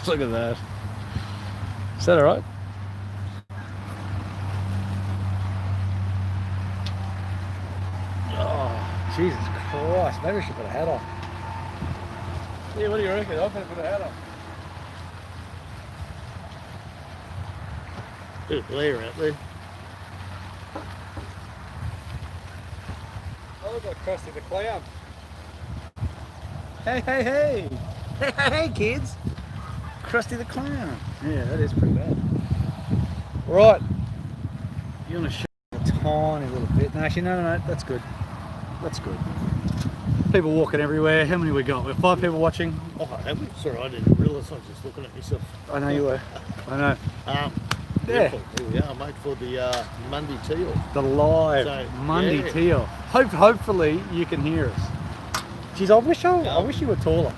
Look at that. Is that all right? Oh, Jesus Christ. Maybe I should put a hat on. Yeah, what do you reckon? I'm going to put a hat on. Bit of glare out there. I look like Krusty the Clown. Hey, hey, hey. Hey, hey, hey, kids. Krusty the Clown. Yeah, that is pretty bad. Right. You want to show a tiny little bit? No, actually, no, that's good. That's good. People walking everywhere. How many we got? We've 5 people watching. Oh, have we? Sorry, I didn't realise. I was just looking at myself. I know you were. I know. Yeah. Here we are, mate, for the Monday tee-off. The live Monday tee-off. Hopefully you can hear us. Jeez, I wish you were taller.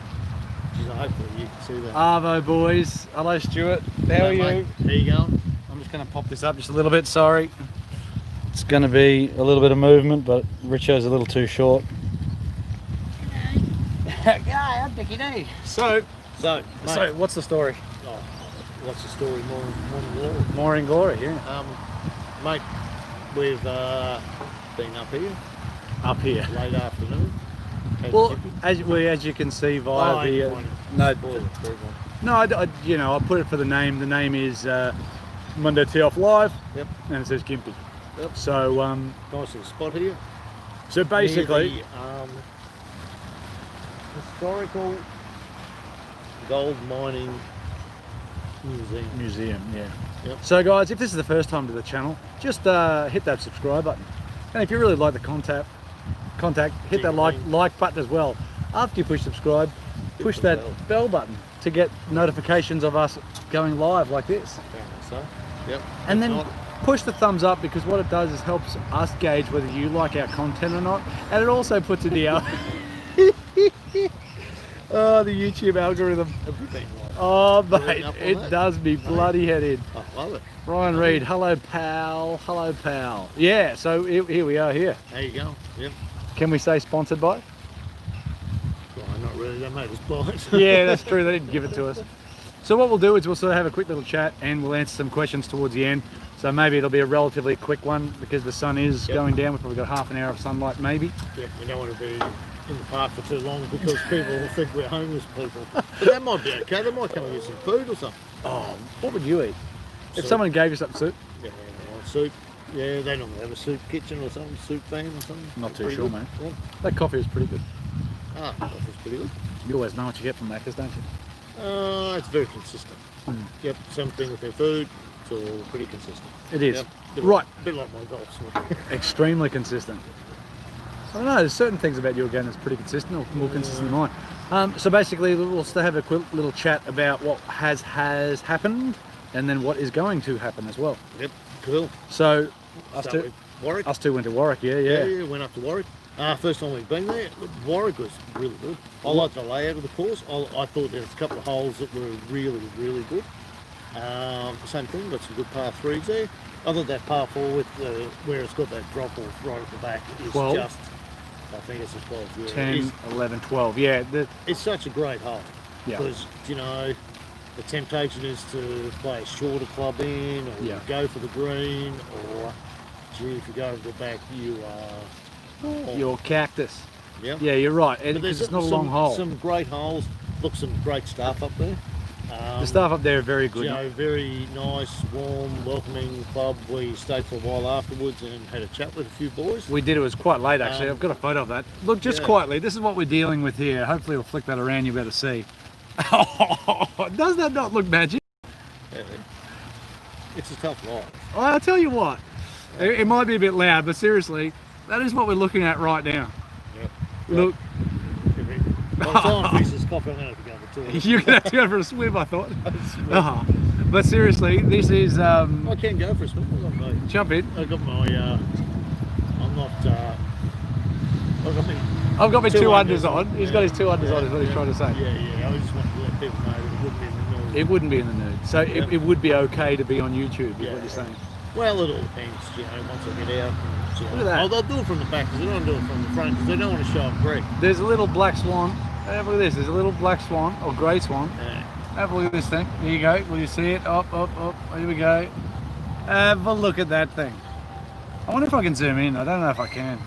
Jeez, hopefully you can see that. Arvo boys. Hello, Stuart. How are you? Mate. How you going? I'm just going to pop this up just a little bit. Sorry. It's going to be a little bit of movement, but Richo's a little too short. Yeah, I'm Dickie D. So, mate, what's the story? Oh, what's the story? More in glory. More in glory, yeah. Mate, we've been up here. Up here. Late afternoon. Well, as you can see via the I put it for the name. The name is Monday Tee Off Live. Yep. And it says Gympie. Yep. So nice little spot here. So basically, the, historical gold mining museum, yeah. Yep. So guys, if this is the first time to the channel, just hit that subscribe button, and if you really like the contact, hit that like button as well. After you push subscribe, push that bell button to get notifications of us going live like this. So, yep. And then push the thumbs up, because what it does is helps us gauge whether you like our content or not, and it also puts it the oh, the YouTube algorithm. Oh mate, it does me bloody head in. I love it. Ryan Reed, hello pal, hello pal. Yeah, so here we are here. There you go. Yep. Can we say sponsored by? Well, not really, they made us buy it. Yeah, that's true, they didn't give it to us. So what we'll do is we'll sort of have a quick little chat and we'll answer some questions towards the end. So maybe it'll be a relatively quick one because the sun is going down. We've probably got half an hour of sunlight maybe. Yep, we don't want to be in the park for too long because people will think we're homeless people. But that might be okay, they might come and get some food or something. Oh, what would you eat? Soup. If someone gave you some soup? Yeah, soup. Yeah, they normally have a soup kitchen or something, soup van or something. Not too sure, mate. Yeah. That coffee is pretty good. Ah, coffee's pretty good. You always know what you get from Macca's, don't you? It's very consistent. Yep, same thing with their food. It's all pretty consistent. It is. Yep. Right. A bit like my golf swing. Extremely consistent. I don't know, there's certain things about your game that's pretty consistent, or more consistent than mine. So basically, we'll still have a quick little chat about what has happened, and then what is going to happen as well. Yep, cool. So, us two went to Warwick, yeah, went up to Warwick. First time we've been there, Warwick was really good. I like the layout of the course. I thought there was a couple of holes that were really, really good. Same thing, got some good par 3s there. I thought that par 4 with where it's got that drop off right at the back is 12. just, I think it's a 12. Yeah. 10, 11, 12, yeah. It's such a great hole. Yeah. Because, you know, the temptation is to play a shorter club in, or go for the green, or, gee, if you go over the back, you are... Your cactus. Yeah. Yeah, you're right. Because it's not a long hole. Some great holes. Look, some great stuff up there. The staff up there are very good. You know, very nice, warm, welcoming club. We stayed for a while afterwards and had a chat with a few boys. We did. It was quite late, actually. I've got a photo of that. Look, just quietly, this is what we're dealing with here. Hopefully, we'll flick that around. You'll be able to see. Does that not look magic? Yeah. It's a tough life. I'll tell you what. It might be a bit loud, but seriously, that is what we're looking at right now. Yep. Look. By the time I finish this coffee, I'm going to have to go for a tour. You're going to have to go for a swim, I thought. But seriously, this is... I can go for a swim. Jump in. I've got my... I'm not... I've got my two unders on. He's got his two unders on, is what he's trying to say. Yeah. I just want to let people know that it wouldn't be in the nude. It wouldn't be in the nude. So it would be okay to be on YouTube, is what you're saying. Well, it all depends, you know, once I get out. And, Look at that. They'll do it from the back, because they don't do it from the front, because they don't want to show up great. There's a little black swan. Look at this. There's a little black swan, or grey swan. Have a look at this thing. There you go. Will you see it? Up, up, up. Here we go. Have a look at that thing. I wonder if I can zoom in. I don't know if I can.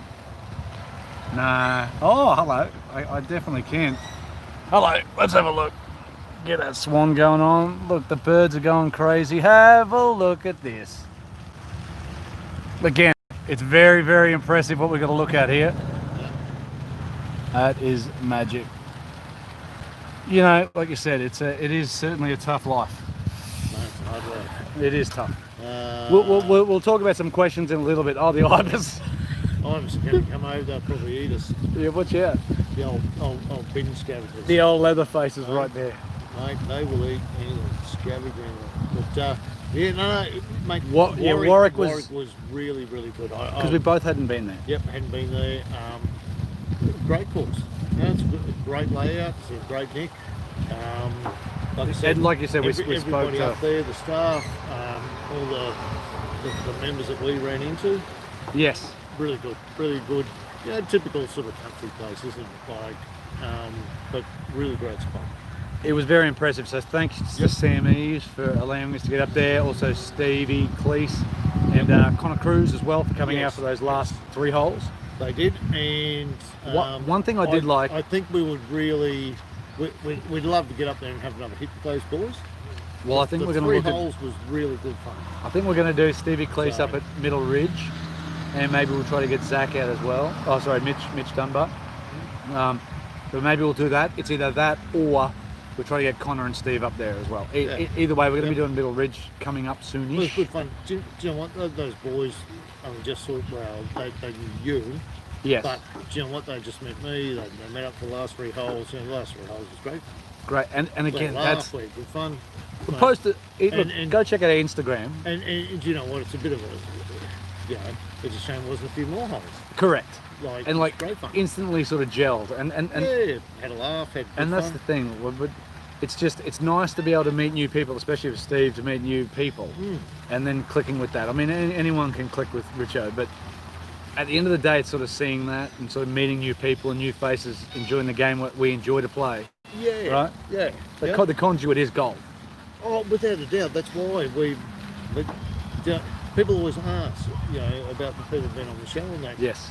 Nah. Oh, hello. I definitely can. Hello. Let's have a look. Get that swan going on. Look, the birds are going crazy. Have a look at this. Again, it's very, very impressive what we're going to look at here. That is magic. You know, like you said, it is certainly a tough life. No, it's hard work. It is tough. We'll talk about some questions in a little bit. Oh, the ibis. I'm just going to come over, they'll probably eat us. Yeah, watch out. The old bin scavengers. The old leather faces right there. Mate, they will eat anything, scavenge anything. But yeah, no, mate. Warwick was really, really good. Because we both hadn't been there. Yep, hadn't been there. Great course. You know, it's a great layout. It's a great nick. Like I said, and like you said, we spoke everybody up there, the staff, all the members that we ran into. Yes. Really good, really good. You know, typical sort of country place, isn't it? Like, but really great spot. It was very impressive. So thanks to Sam Eves for allowing us to get up there. Also Stevie Cleese and Connor Cruz as well for coming out for those last 3 holes. They did, and one thing I did like. I think we would really, we'd love to get up there and have another hit with those boys. Well, I think we're going to look look at. 3 holes was really good fun. I think we're going to do Stevie Cleese up at Middle Ridge, and maybe we'll try to get Zach out as well. Oh, sorry, Mitch Dunbar. But maybe we'll do that. It's either that or we'll try to get Connor and Steve up there as well. Either way, we're going to be doing Middle Ridge coming up soonish. It was good fun. Do you know what? Those boys, I mean, just thought, well, they knew you. Yes. But do you know what? They just met me. They met up for the last 3 holes. You know, the last 3 holes was great. Great. And again, that's good fun. We'll post it. Look, go check out our Instagram. And do you know what? It's a bit of a, you know, it's a shame there wasn't a few more holes. Correct. Like great fun. Instantly sort of gelled and yeah, had a laugh, had good and that's fun. the thing. It's nice to be able to meet new people, especially with Steve, to meet new people, and then clicking with that. I mean, anyone can click with Richo, but at the end of the day, it's sort of seeing that and sort of meeting new people and new faces, enjoying the game what we enjoy to play. Yeah. Right. Yeah. The conduit is golf. Oh, without a doubt. That's why people always ask, you know, about the people who've been on the show and that. Yes.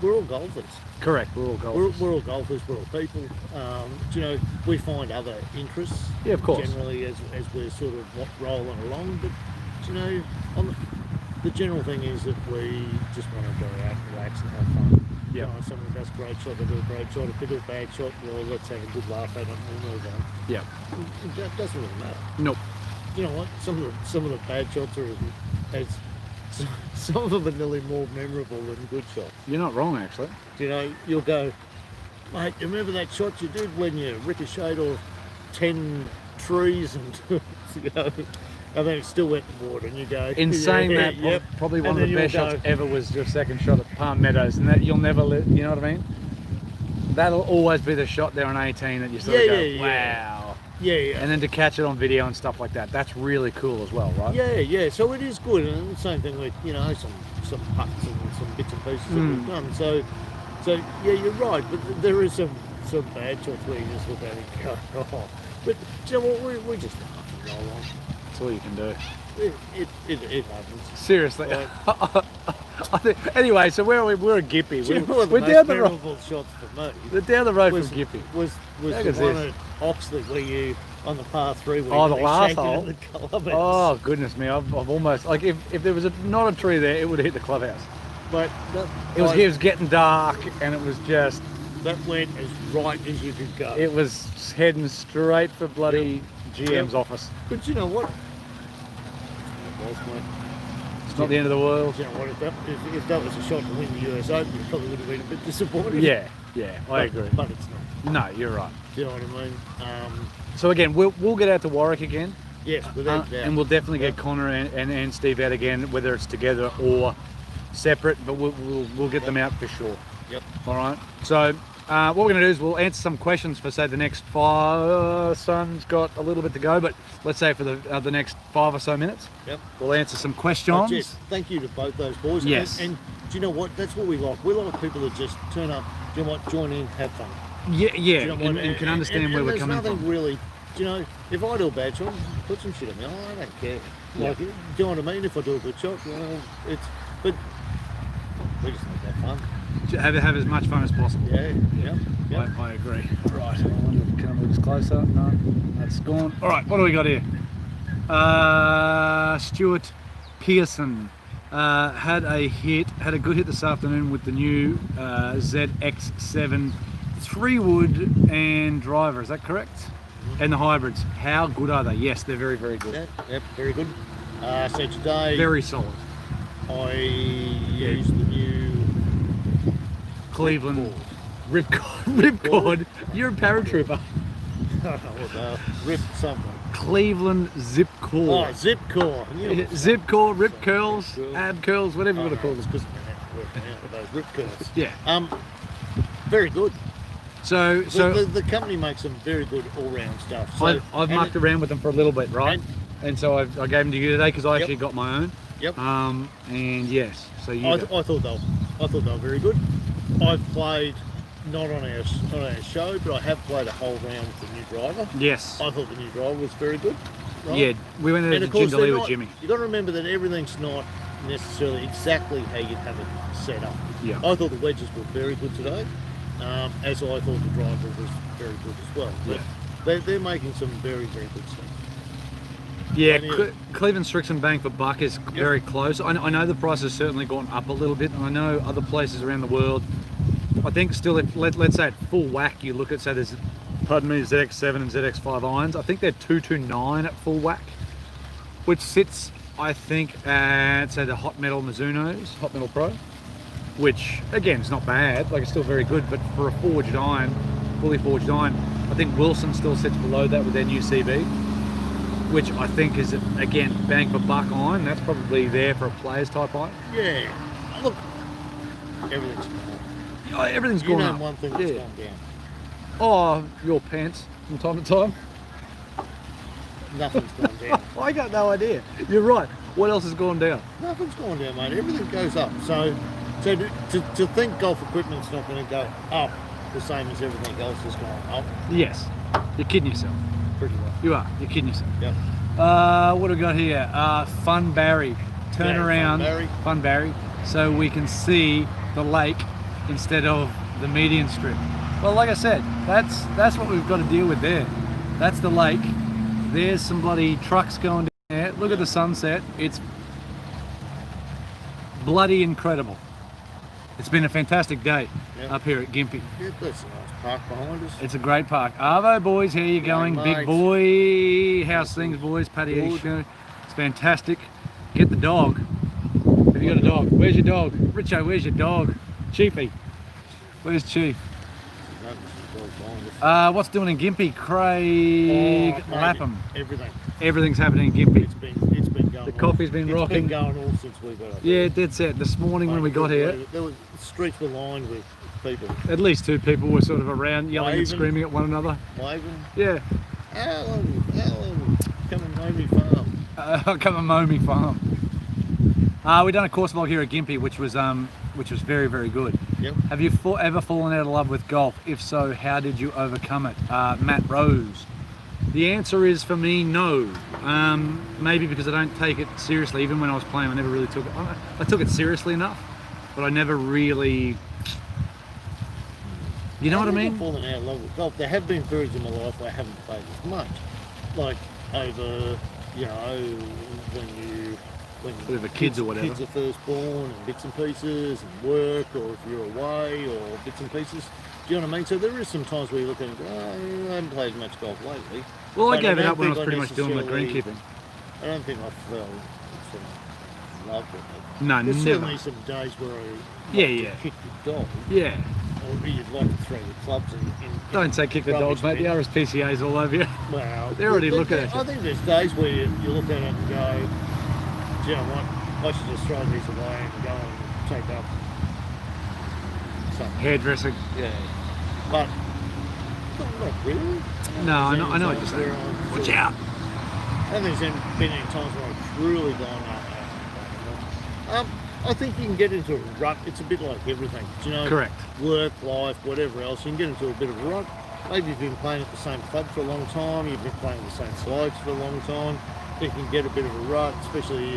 We're all golfers. Correct. We're all golfers. We're all golfers. We're all people. You know, we find other interests. Yeah, of course. Generally, as we're sort of rolling along, but you know, the general thing is that we just want to go out, relax, and have fun. Yeah. You know, if someone does a great shot, they do a great shot. If they do a bad shot, well, let's have a good laugh at it and we'll move on. Yeah. That doesn't really matter. Nope. You know what? Some of the bad shots are some of them are nearly more memorable than good shots. You're not wrong, actually. You know, you'll go, mate, you remember that shot you did when you ricocheted off 10 trees and you know, and then it still went in the water, and you go. In saying that, yep. probably one of the best shots ever was your second shot at Palm Meadows, and that you'll never live. You know what I mean? That'll always be the shot there on 18 that you sort of go, wow. Yeah. And then to catch it on video and stuff like that, that's really cool as well, right? Yeah. So it is good, and the same thing with, you know, some putts and some bits and pieces that we've done. So yeah, you're right, but there is some bad shots where you just look at it and go, oh. But you know what? We just laugh and roll on. That's all you can do. It happens. Seriously. Right. Anyway, so where are we? We're at Gympie. We're down the road. Shots for me. We're down the road from Gympie. Was the one at Oxley where you on the par 3 where the last hole. The clubhouse. Oh goodness me! I've almost like if there was not a tree there, it would have hit the clubhouse. But it was getting dark, and it was just that went as right as you could go. It was heading straight for bloody GM's office. But you know what? It's not the end of the world. You know what? If that was a shot to win the US Open, it probably would have been a bit disappointing. Yeah, I agree. But it's not. No, you're right. Do you know what I mean? So again, we'll get out to Warwick again. Yes, without doubt. And we'll definitely get Connor and Steve out again, whether it's together or separate. But we'll get them out for sure. Yep. All right. So what we're going to do is we'll answer some questions for, say, the next 5. Sun's got a little bit to go, but let's say for the next 5 or so minutes. Yep. We'll answer some questions. Yes, thank you to both those boys. Yes. And do you know what? That's what we like. We like people that just turn up, do you know what, join in, have fun. Yeah, Do you know what? and can understand where we're coming from. There's nothing really you know, if I do a bad shot, put some shit on me. I don't care. Like, do you know what I mean? If I do a good shot, well, but we just need to have fun. Have as much fun as possible. Yeah. I agree. Right, I wonder if the camera was closer. No, that's gone. All right, what do we got here? Stuart Pearson had a good hit this afternoon with the new ZX7 3-wood and driver. Is that correct? Mm-hmm. And the hybrids. How good are they? Yes, they're very, very good. Yep, very good. So today, very solid. I used the new Cleveland Ripcord. You're a paratrooper. Rip something. Cleveland Zip Core. Oh, Zip Core. Zip Core, Rip Curls, Ab Curls, whatever you want to call them. Because those Rip Curls. Yeah. Very good. So the company makes some very good all-round stuff. So, I've mucked around with them for a little bit, right? And so I gave them to you today because I actually got my own. Yep. And yes, so I thought they were very good. I've played not on our show, but I have played a whole round with the new driver. Yes. I thought the new driver was very good. Right? Yeah, we went there to Gympie with Jimmy. You've got to remember that everything's not necessarily exactly how you'd have it set up. Yeah. I thought the wedges were very good today, as I thought the driver was very good as well. But they're making some very, very good stuff. Yeah, Cleveland Strixon bang for buck is very close. I know the price has certainly gone up a little bit, and I know other places around the world, I think still, let's say at full whack, you look at, say there's, ZX7 and ZX5 irons. I think they're 229 at full whack, which sits, I think, at, say, the Hot Metal Mizuno's, Hot Metal Pro, which, again, is not bad, like it's still very good, but for a forged iron, fully forged iron, I think Wilson still sits below that with their new CB, which I think is, again, bang for buck iron. That's probably there for a player's type iron. Yeah, look, everything's everything's gone up. One thing that's gone down. Oh, your pants from time to time. Nothing's gone down. I got no idea. You're right. What else has gone down? Nothing's gone down, mate. Everything goes up. So to think golf equipment's not going to go up the same as everything else has gone up. Yes. You're kidding yourself. Pretty well. You are. You're kidding yourself. Yep. What do we got here? Fun Barry. Turn around. Fun Barry. So we can see the lake instead of the median strip. Well, like I said, that's what we've got to deal with there. That's the lake. There's some bloody trucks going down there. Look at the sunset. It's bloody incredible. It's been a fantastic day up here at Gympie. Yeah, that's a nice park behind us. It's a great park. Arvo, boys, how you going? Big boy. How's things, boys? Paddy, it's fantastic. Get the dog. Have you got a dog? Where's your dog? Richo, where's your dog? Chiefy. Where's Chief? What's doing in Gympie? Craig Lapham. Everything's happening in Gympie. It's been going. The coffee's been rocking. It's been going all since we got up. Yeah, dead set. This morning when we got here, the streets were lined with people. At least 2 people were sort of around yelling and screaming at one another. Waving. Yeah. Alan, come and mow me farm. Come and mow me farm. We done a course vlog here at Gympie, which was very, very good. Yep. Have you ever fallen out of love with golf? If so, how did you overcome it? Matt Rose. The answer is, for me, no. Maybe because I don't take it seriously. Even when I was playing, I never really took it. I took it seriously enough, but I never really. You know what I mean? I've fallen out of love with golf. There have been periods in my life where I haven't played as much, like over, when the kids or whatever. Kids are first born and bits and pieces and work, or if you're away or bits and pieces. Do you know what I mean? So there is some times where you look and go, I haven't played much golf lately. Well, I gave it up when I was pretty much doing my greenkeeping. I don't think I fell in love with it. No, There's never. certainly some days where I kick the dog. Yeah. Or you'd like to throw the clubs in. Don't say kick the dogs, mate. The RSPCA's all over you. Well, they're already looking at you. I think there's days where you look at it and go, do you know what? I should just throw these away and go and take up something. Hairdressing. Yeah. But not really. No, I know what you're saying. Watch out. I think there's been any times where I've truly gone up. I think you can get into a rut. It's a bit like everything. You know, correct. Work, life, whatever else. You can get into a bit of a rut. maybe you've been playing at the same club for a long time, you've been playing the same sides for a long time, you can get a bit of a rut, especially,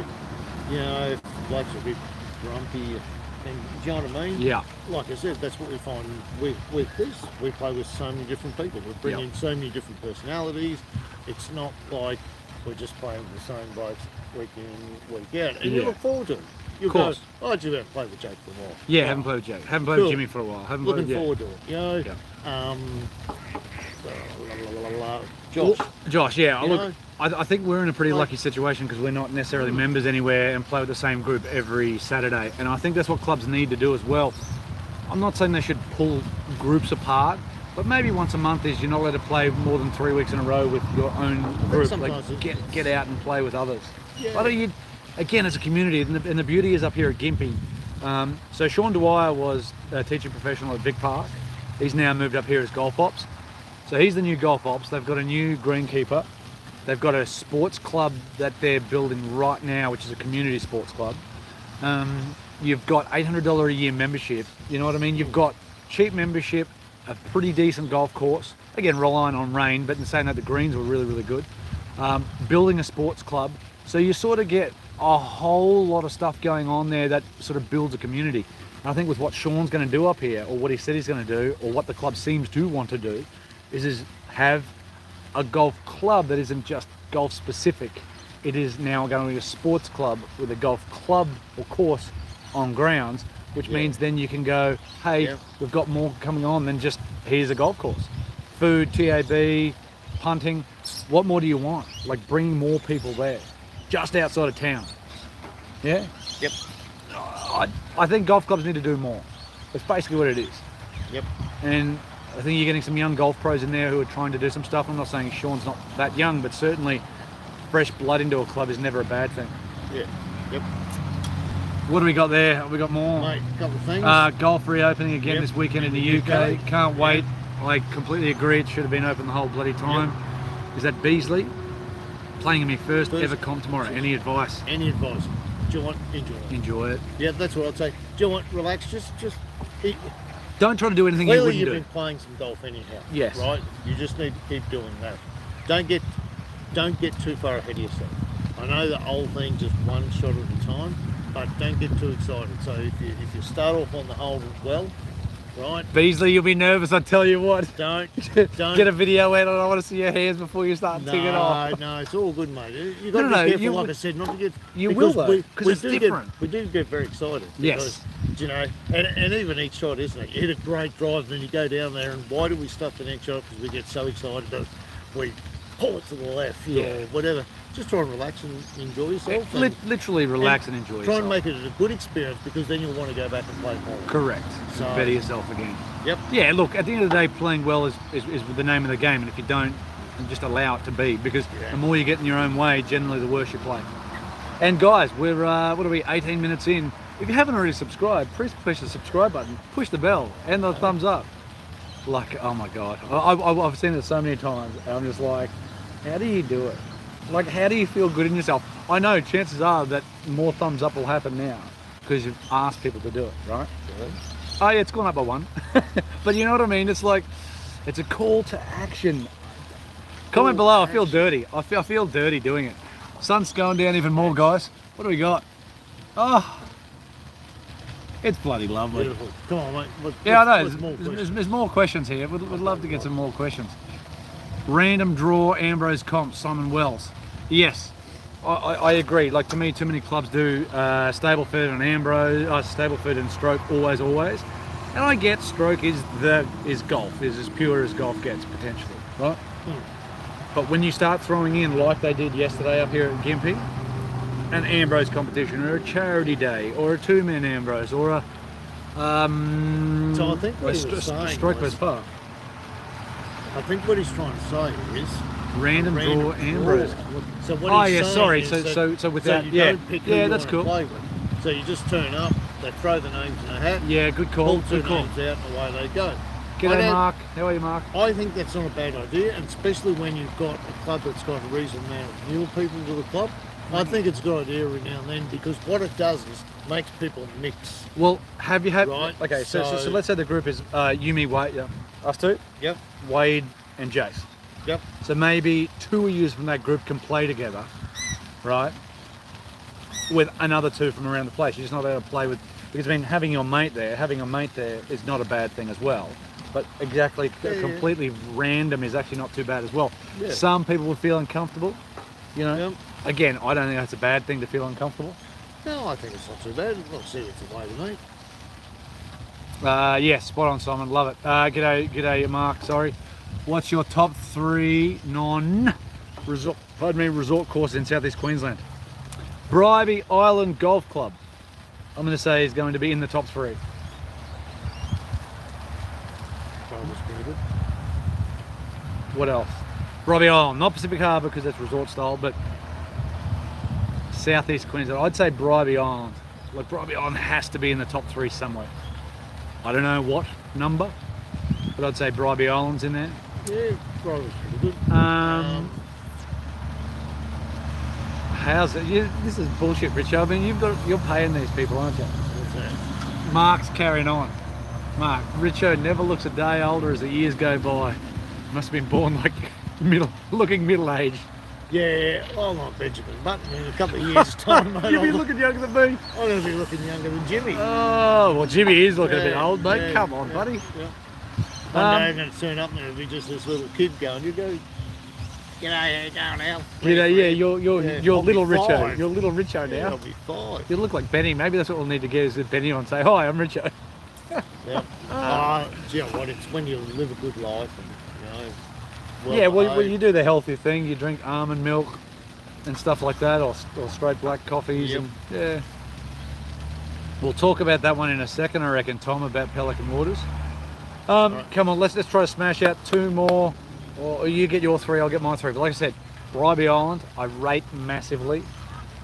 you know, if blokes are a bit grumpy. And, do you know what I mean? Yeah. Like I said, that's what we find with this. We play with so many different people. We bring in so many different personalities. It's not like we're just playing with the same blokes week in, week out. And you look forward to it. You go, oh, I just haven't played with Jake for a while. Yeah, haven't played with Jake. Haven't played with Jimmy for a while. Looking forward to it, you know? Josh, yeah. Look, I think we're in a pretty lucky situation because we're not necessarily members anywhere and play with the same group every Saturday. And I think that's what clubs need to do as well. I'm not saying they should pull groups apart, but maybe once a month is you're not allowed to play more than 3 weeks in a row with your own group. Like get out and play with others. Yeah. Again, as a community, and the beauty is up here at Gympie. So Sean Dwyer was a teaching professional at Vic Park. He's now moved up here as golf ops. So he's the new golf ops. They've got a new greenkeeper. They've got a sports club that they're building right now, which is a community sports club. You've got $800 a year membership. You know what I mean? You've got cheap membership, a pretty decent golf course. Again, relying on rain, but in saying that, the greens were really, really good. Building a sports club. So you sort of get a whole lot of stuff going on there that sort of builds a community. And I think with what Sean's going to do up here, or what he said he's going to do, or what the club seems to want to do, is have a golf club that isn't just golf specific. It is now going to be a sports club with a golf club or course on grounds, which means then you can go, hey, we've got more coming on than just here's a golf course. Food, TAB, punting, what more do you want? Like bringing more people there, just outside of town. Yeah? Yep. I think golf clubs need to do more. That's basically what it is. Yep. And I think you're getting some young golf pros in there who are trying to do some stuff. I'm not saying Sean's not that young, but certainly fresh blood into a club is never a bad thing. Yeah. Yep. What do we got there? Have we got more? Mate, a couple of things. Golf reopening again this weekend in the UK. Can't wait. I completely agree. It should have been open the whole bloody time. Is that Beasley? Playing me first ever comp tomorrow. Any advice? Any advice? Do you want enjoy it? Enjoy it. Yeah, that's what I'd say. Do you want relax? Just eat. Don't try to do anything Clearly you wouldn't do. you've been playing some golf anyhow. Yes. Right? You just need to keep doing that. Don't get too far ahead of yourself. I know the old thing, just one shot at a time, but don't get too excited. So if you start off on the hole well, right? Beasley, you'll be nervous, I tell you what. Don't get a video out. I don't want to see your hands before you start ticking off. No, it's all good, mate. You've got to be careful, like I said, not to get... You will, though, because it's different. We do get very excited. Because, you know, and even each shot, isn't it? You hit a great drive, then you go down there, and why do we stop the next shot? Because we get so excited that we pull it to the left or whatever. Just try and relax and enjoy yourself. Literally relax and enjoy yourself. Try and make it a good experience, because then you'll want to go back and play more. Correct. So better yourself again. Yep. Yeah, look, at the end of the day, playing well is the name of the game, and if you don't, just allow it to be, because the more you get in your own way, generally the worse you play. And guys, we're, what are we, 18 minutes in. If you haven't already subscribed, please push the subscribe button, push the bell, and the thumbs up. Like, oh my God. I've seen it so many times, and I'm just like, how do you do it? Like, how do you feel good in yourself? I know chances are that more thumbs up will happen now because you've asked people to do it, right? Oh yeah, it's gone up by 1. But you know what I mean? It's like, it's a call to action. Comment below, I feel dirty. I feel dirty doing it. Sun's going down even more, guys. What do we got? Oh, it's bloody lovely. Beautiful. Come on, mate. I know. There's more questions here. We'd love to get some more questions. Random draw Ambrose comp, Simon Wells. Yes, I agree. Like, to me, too many clubs do Stableford and Ambrose, Stableford and Stroke, always. And I get Stroke is golf, is as pure as golf gets potentially, right? But when you start throwing in, like they did yesterday up here at Gympie, an Ambrose competition, or a charity day, or a 2-man Ambrose, or a so I think what he was saying Stroke was far. I think what he's trying to say is random draw Ambrose. So what he's saying sorry. is So with that, don't pick who you that's cool. play with. So you just turn up, they throw the names in a hat. Yeah, good call. Pull two names out, and away they go. G'day, Mark. How are you, Mark? I think that's not a bad idea, and especially when you've got a club that's got a reasonable amount of new people to the club. I think it's a good idea every now and then, because what it does is makes people mix. Well, have you had? Right. Okay, so let's say the group is you, me, Wade. Yeah. Us two? Yep. Wade and Jace. Yep. So maybe 2 of you from that group can play together, right? With another 2 from around the place. You're just not able to play with, because I mean, having your mate there is not a bad thing as well. But exactly, completely random is actually not too bad as well. Yeah. Some people will feel uncomfortable, you know. Yep. Again, I don't think that's a bad thing to feel uncomfortable. No, I think it's not too bad. I'll see it's a way to me. Yeah, spot on, Simon. Love it. G'day, Mark. Sorry. What's your top 3 resort courses in Southeast Queensland? Bribie Island Golf Club. I'm going to say is going to be in the top 3. What else? Bribie Island, not Pacific Harbour because that's resort style, but Southeast Queensland. I'd say Bribie Island. Like Bribie Island has to be in the top 3 somewhere. I don't know what number, but I'd say Bribie Island's in there. Yeah, Bribie's pretty good. How's it? This is bullshit, Richard. I mean, you're paying these people, aren't you? What's that? Mark's carrying on. Mark, Richo never looks a day older as the years go by. Must have been born like looking middle-aged. Yeah, I'm not Benjamin Button in a couple of years' time, mate. You'll be looking younger than me. I'm going to be looking younger than Jimmy. Oh, well, Jimmy is looking a bit old, mate. Come on, buddy. Yeah. One day I'm going to turn up and there'll be just this little kid going, you go, g'day, how you going, Al? You're little Richo. You're little Richo now. I'll be 5. You look like Benny. Maybe that's what we'll need to get is Benny on and say, hi, I'm Richo. Yeah. Do you know what? It's when you live a good life and, well, you do the healthy thing. You drink almond milk and stuff like that, or straight black coffees. Yep. And yeah. We'll talk about that one in a second, I reckon, Tom, about Pelican Waters. Right. Come on, let's try to smash out 2 more. Or you get your 3, I'll get my 3. But like I said, Bribie Island, I rate massively.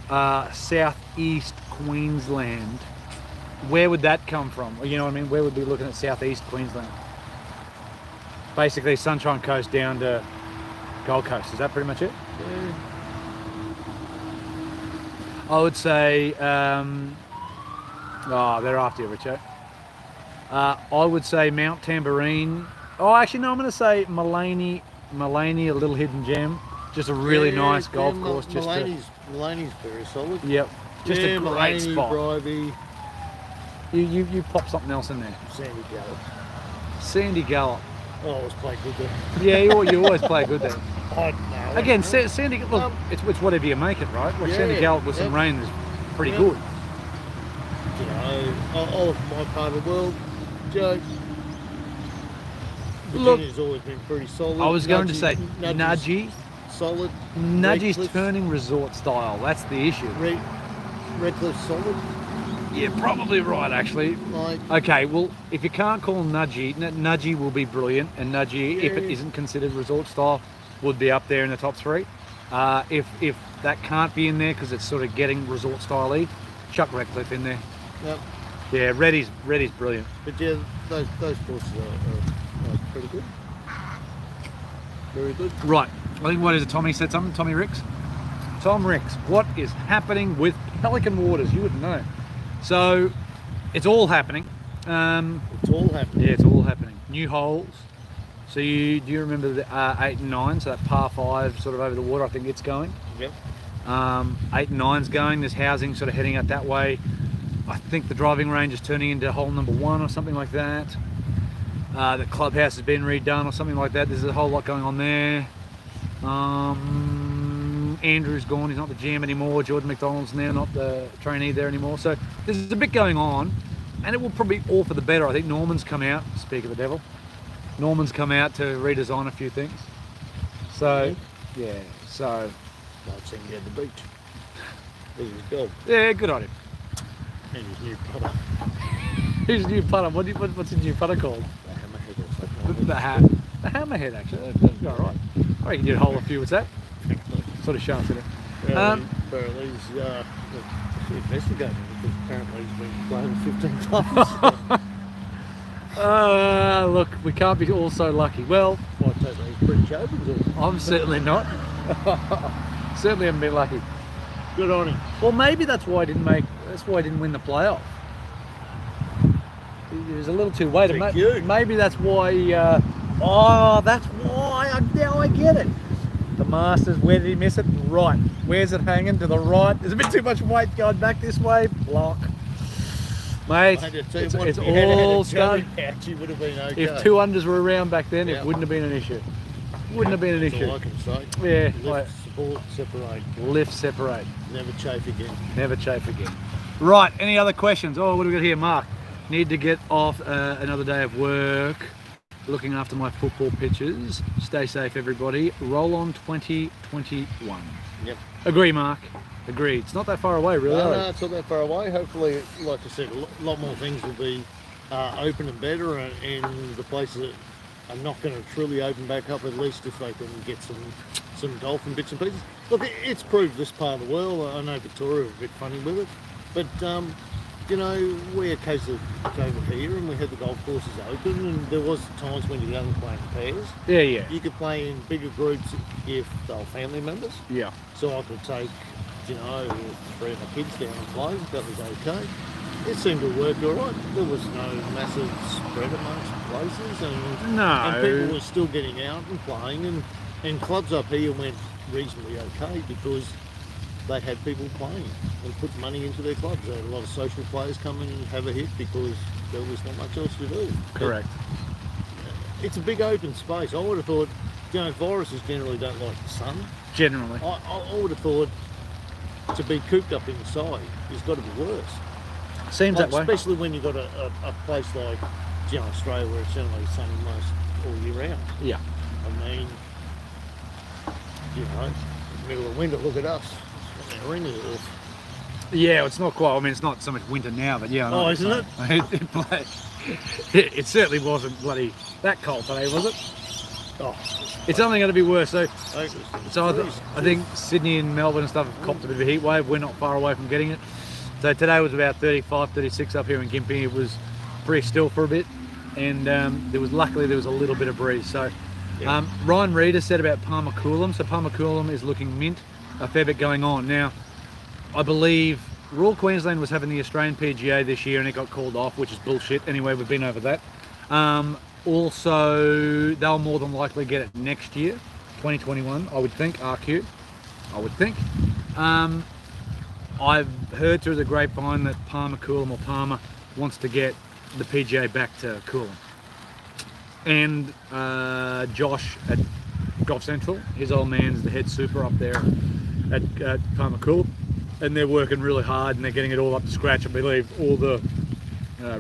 Southeast Queensland. Where would that come from? You know what I mean? Where would we be looking at Southeast Queensland? Basically, Sunshine Coast down to Gold Coast. Is that pretty much it? Yeah. I would say, they're after you, Richo. I would say Mount Tambourine. Oh, actually, no, I'm going to say Mullaney, a little hidden gem. Just a really nice golf course. Mullaney's very solid. Yep. Just a great spot. Bribie. You pop something else in there. Sandy Gallop. I always play good there. Yeah, you always play good there. Again, know. Sandy, look, it's whatever you make it, right? Like Sandy Gallop with some rain is pretty good. You know, all of my part of the world, Joe. Virginia's always been pretty solid. I was going to say Nudgee. Solid. Nudgee's turning resort style. That's the issue. Redcliffe solid. Yeah, probably right, actually. Okay, well, if you can't call Nudgee will be brilliant, and Nudgee, if it isn't considered resort style, would be up there in the top 3. If that can't be in there because it's sort of getting resort style-y, chuck Redcliffe in there. Yep. Yeah, Reddy's brilliant. But yeah, those courses are pretty good. Very good. Right, I think what is it? Tommy said something. Tommy Ricks. Tom Ricks, what is happening with Pelican Waters? You wouldn't know. So, it's all happening. It's all happening. Yeah, it's all happening. New holes. So do you remember the 8 and 9? So that par 5 sort of over the water, I think it's going. Yep. 8 and 9's going. There's housing sort of heading out that way. I think the driving range is turning into hole number 1 or something like that. The clubhouse has been redone or something like that. There's a whole lot going on there. Andrew's gone, he's not the GM anymore. Jordan McDonald's now not the trainee there anymore. So there's a bit going on, and it will probably all for the better. I think Norman's come out, speak of the devil, Norman's come out to redesign a few things. So, yeah, so... I've seen you at the beach. There's his dog. Yeah, good on him. And his new putter. His new putter, what's his new putter called? The hammerhead. The hammerhead, actually. That's all right. I reckon you'd hold a few, what's that? Sort of sharp, isn't it? Apparently he's investigating because apparently he's been blown 15 times. Look, we can't be all so lucky. Well, he's pretty chosen. I'm certainly not. Certainly haven't been lucky. Good on him. Well, maybe that's why he didn't win the playoff. It was a little too weighted. Thank you. Maybe that's why. Oh, that's why. Now I get it. The Masters. Where did he miss it? Right. Where's it hanging? To the right. There's a bit too much weight going back this way. Block. Mate, it's all started. Actually would have been okay. If 2 unders were around back then, Yeah. it wouldn't have been an issue. Wouldn't have been an That's issue. all I can say. Yeah. Lift, support, separate. Lift, separate. Never chafe again. Never chafe again. Right, any other questions? Oh, what do we got here, Mark? Need to get off another day of work. Looking after my football pitches. Stay safe, everybody. Roll on 2021. Yep. Agree, Mark. Agree. It's not that far away, really. No, it's not that far away. Hopefully, like I said, a lot more things will be open and better, and the places that are not going to truly open back up, at least if they can get some golf and bits and pieces. Look, it's proved this part of the world. I know Victoria are a bit funny with it, but you know, we occasionally go over here and we had the golf courses open, and there was times when you could only play in pairs. Yeah, yeah. You could play in bigger groups if they were family members. Yeah. So I could take, you know, 3 of my kids down and play. That was okay. It seemed to work all right. There was no massive spread amongst places, and people were still getting out and playing, and clubs up here went reasonably okay because they had people playing and put money into their clubs. They had a lot of social players come in and have a hit because there was not much else to do. Correct. It's a big open space. I would have thought, you know, viruses generally don't like the sun. Generally. I would have thought to be cooped up inside has got to be worse. Seems Like, that way. especially when you've got a place like, you know, Australia where it's generally sunny most all year round. Yeah. I mean, you know, middle of winter, look at us. We're in here. Yeah, it's not quite. I mean, it's not so much winter now, but yeah. I know Oh, what isn't you're saying. It certainly wasn't bloody that cold today, was it? Oh, It's only going to be worse. So freezing. I think Sydney and Melbourne and stuff have copped a bit of a heat wave. We're not far away from getting it. So today was about 35, 36 up here in Gympie. It was pretty still for a bit, and luckily there was a little bit of breeze. So Yeah. Ryan Reeder said about Palmer Coolum. So Palmer Coolum is looking mint. A fair bit going on now. I believe Royal Queensland was having the Australian PGA this year and it got called off, which is bullshit. Anyway, we've been over that. Also, they'll more than likely get it next year, 2021, I would think, RQ. I would think. I've heard through the grapevine that Palmer Coolum or Palmer wants to get the PGA back to Coolum. And Josh at Golf Central, his old man's the head super up there at Palmer Coolum, and they're working really hard and they're getting it all up to scratch. I believe all the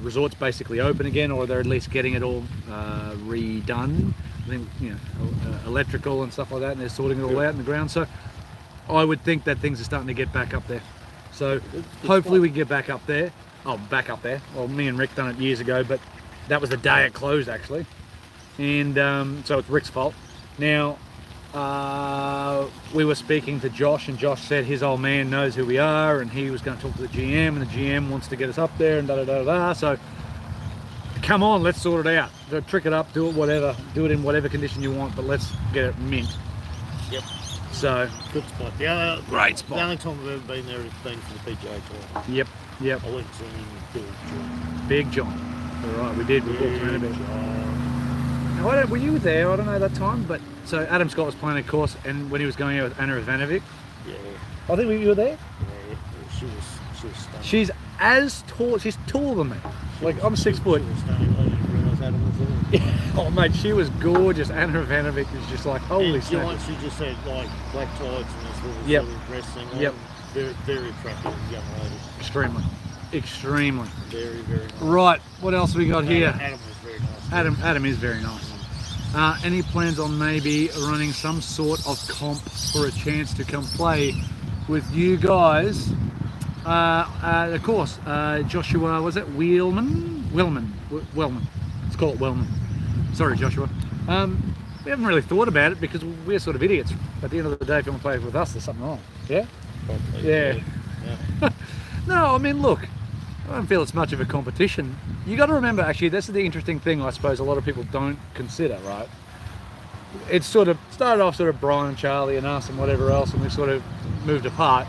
resorts basically open again, or they're at least getting it all redone. I think, you know, electrical and stuff like that, and they're sorting it all out in the ground. So I would think that things are starting to get back up there. So hopefully we can get back up there. Oh, back up there. Well, me and Rick done it years ago, but that was the day it closed actually. And so it's Rick's fault. Now, we were speaking to Josh, and Josh said his old man knows who we are, and he was going to talk to the GM, and the GM wants to get us up there, and da-da-da-da. So come on, let's sort it out. Trick it up, do it whatever, do it in whatever condition you want, but let's get it mint. Yep. So Good spot. great The spot. only time I've ever been there has been for the PGA Tour. Yep. I went to Big John. Big John. All right, we did. We walked around a bit. Now, were you there? I don't know that time, but so Adam Scott was playing a course, and when he was going out with Anna Ivanovic, Yeah. I think you were there. Yeah. She was stunning. She's as tall. She's taller than me. Like I'm 6 foot. She was stunning. I didn't realise Adam was there. Oh mate, she was gorgeous. Anna Ivanovic was just like holy And snap. Giants, she just had like black tights and this little Yep. sort of dress thing on. Yep. Very, very attractive young lady. Extremely. Very, very nice. Right. What else we got here? Adam was very nice. Adam is very nice. Any plans on maybe running some sort of comp for a chance to come play with you guys? Of course, Joshua, was it Wellman? Let's call it Wellman. Sorry, Joshua. We haven't really thought about it because we're sort of idiots. At the end of the day, if you want to play with us, there's something wrong. Yeah? Probably, Yeah. Yeah. No, I mean, look, I don't feel it's much of a competition. You got to remember, actually, this is the interesting thing I suppose a lot of people don't consider, right? It sort of started off sort of Brian and Charlie and us and whatever else, and we sort of moved apart.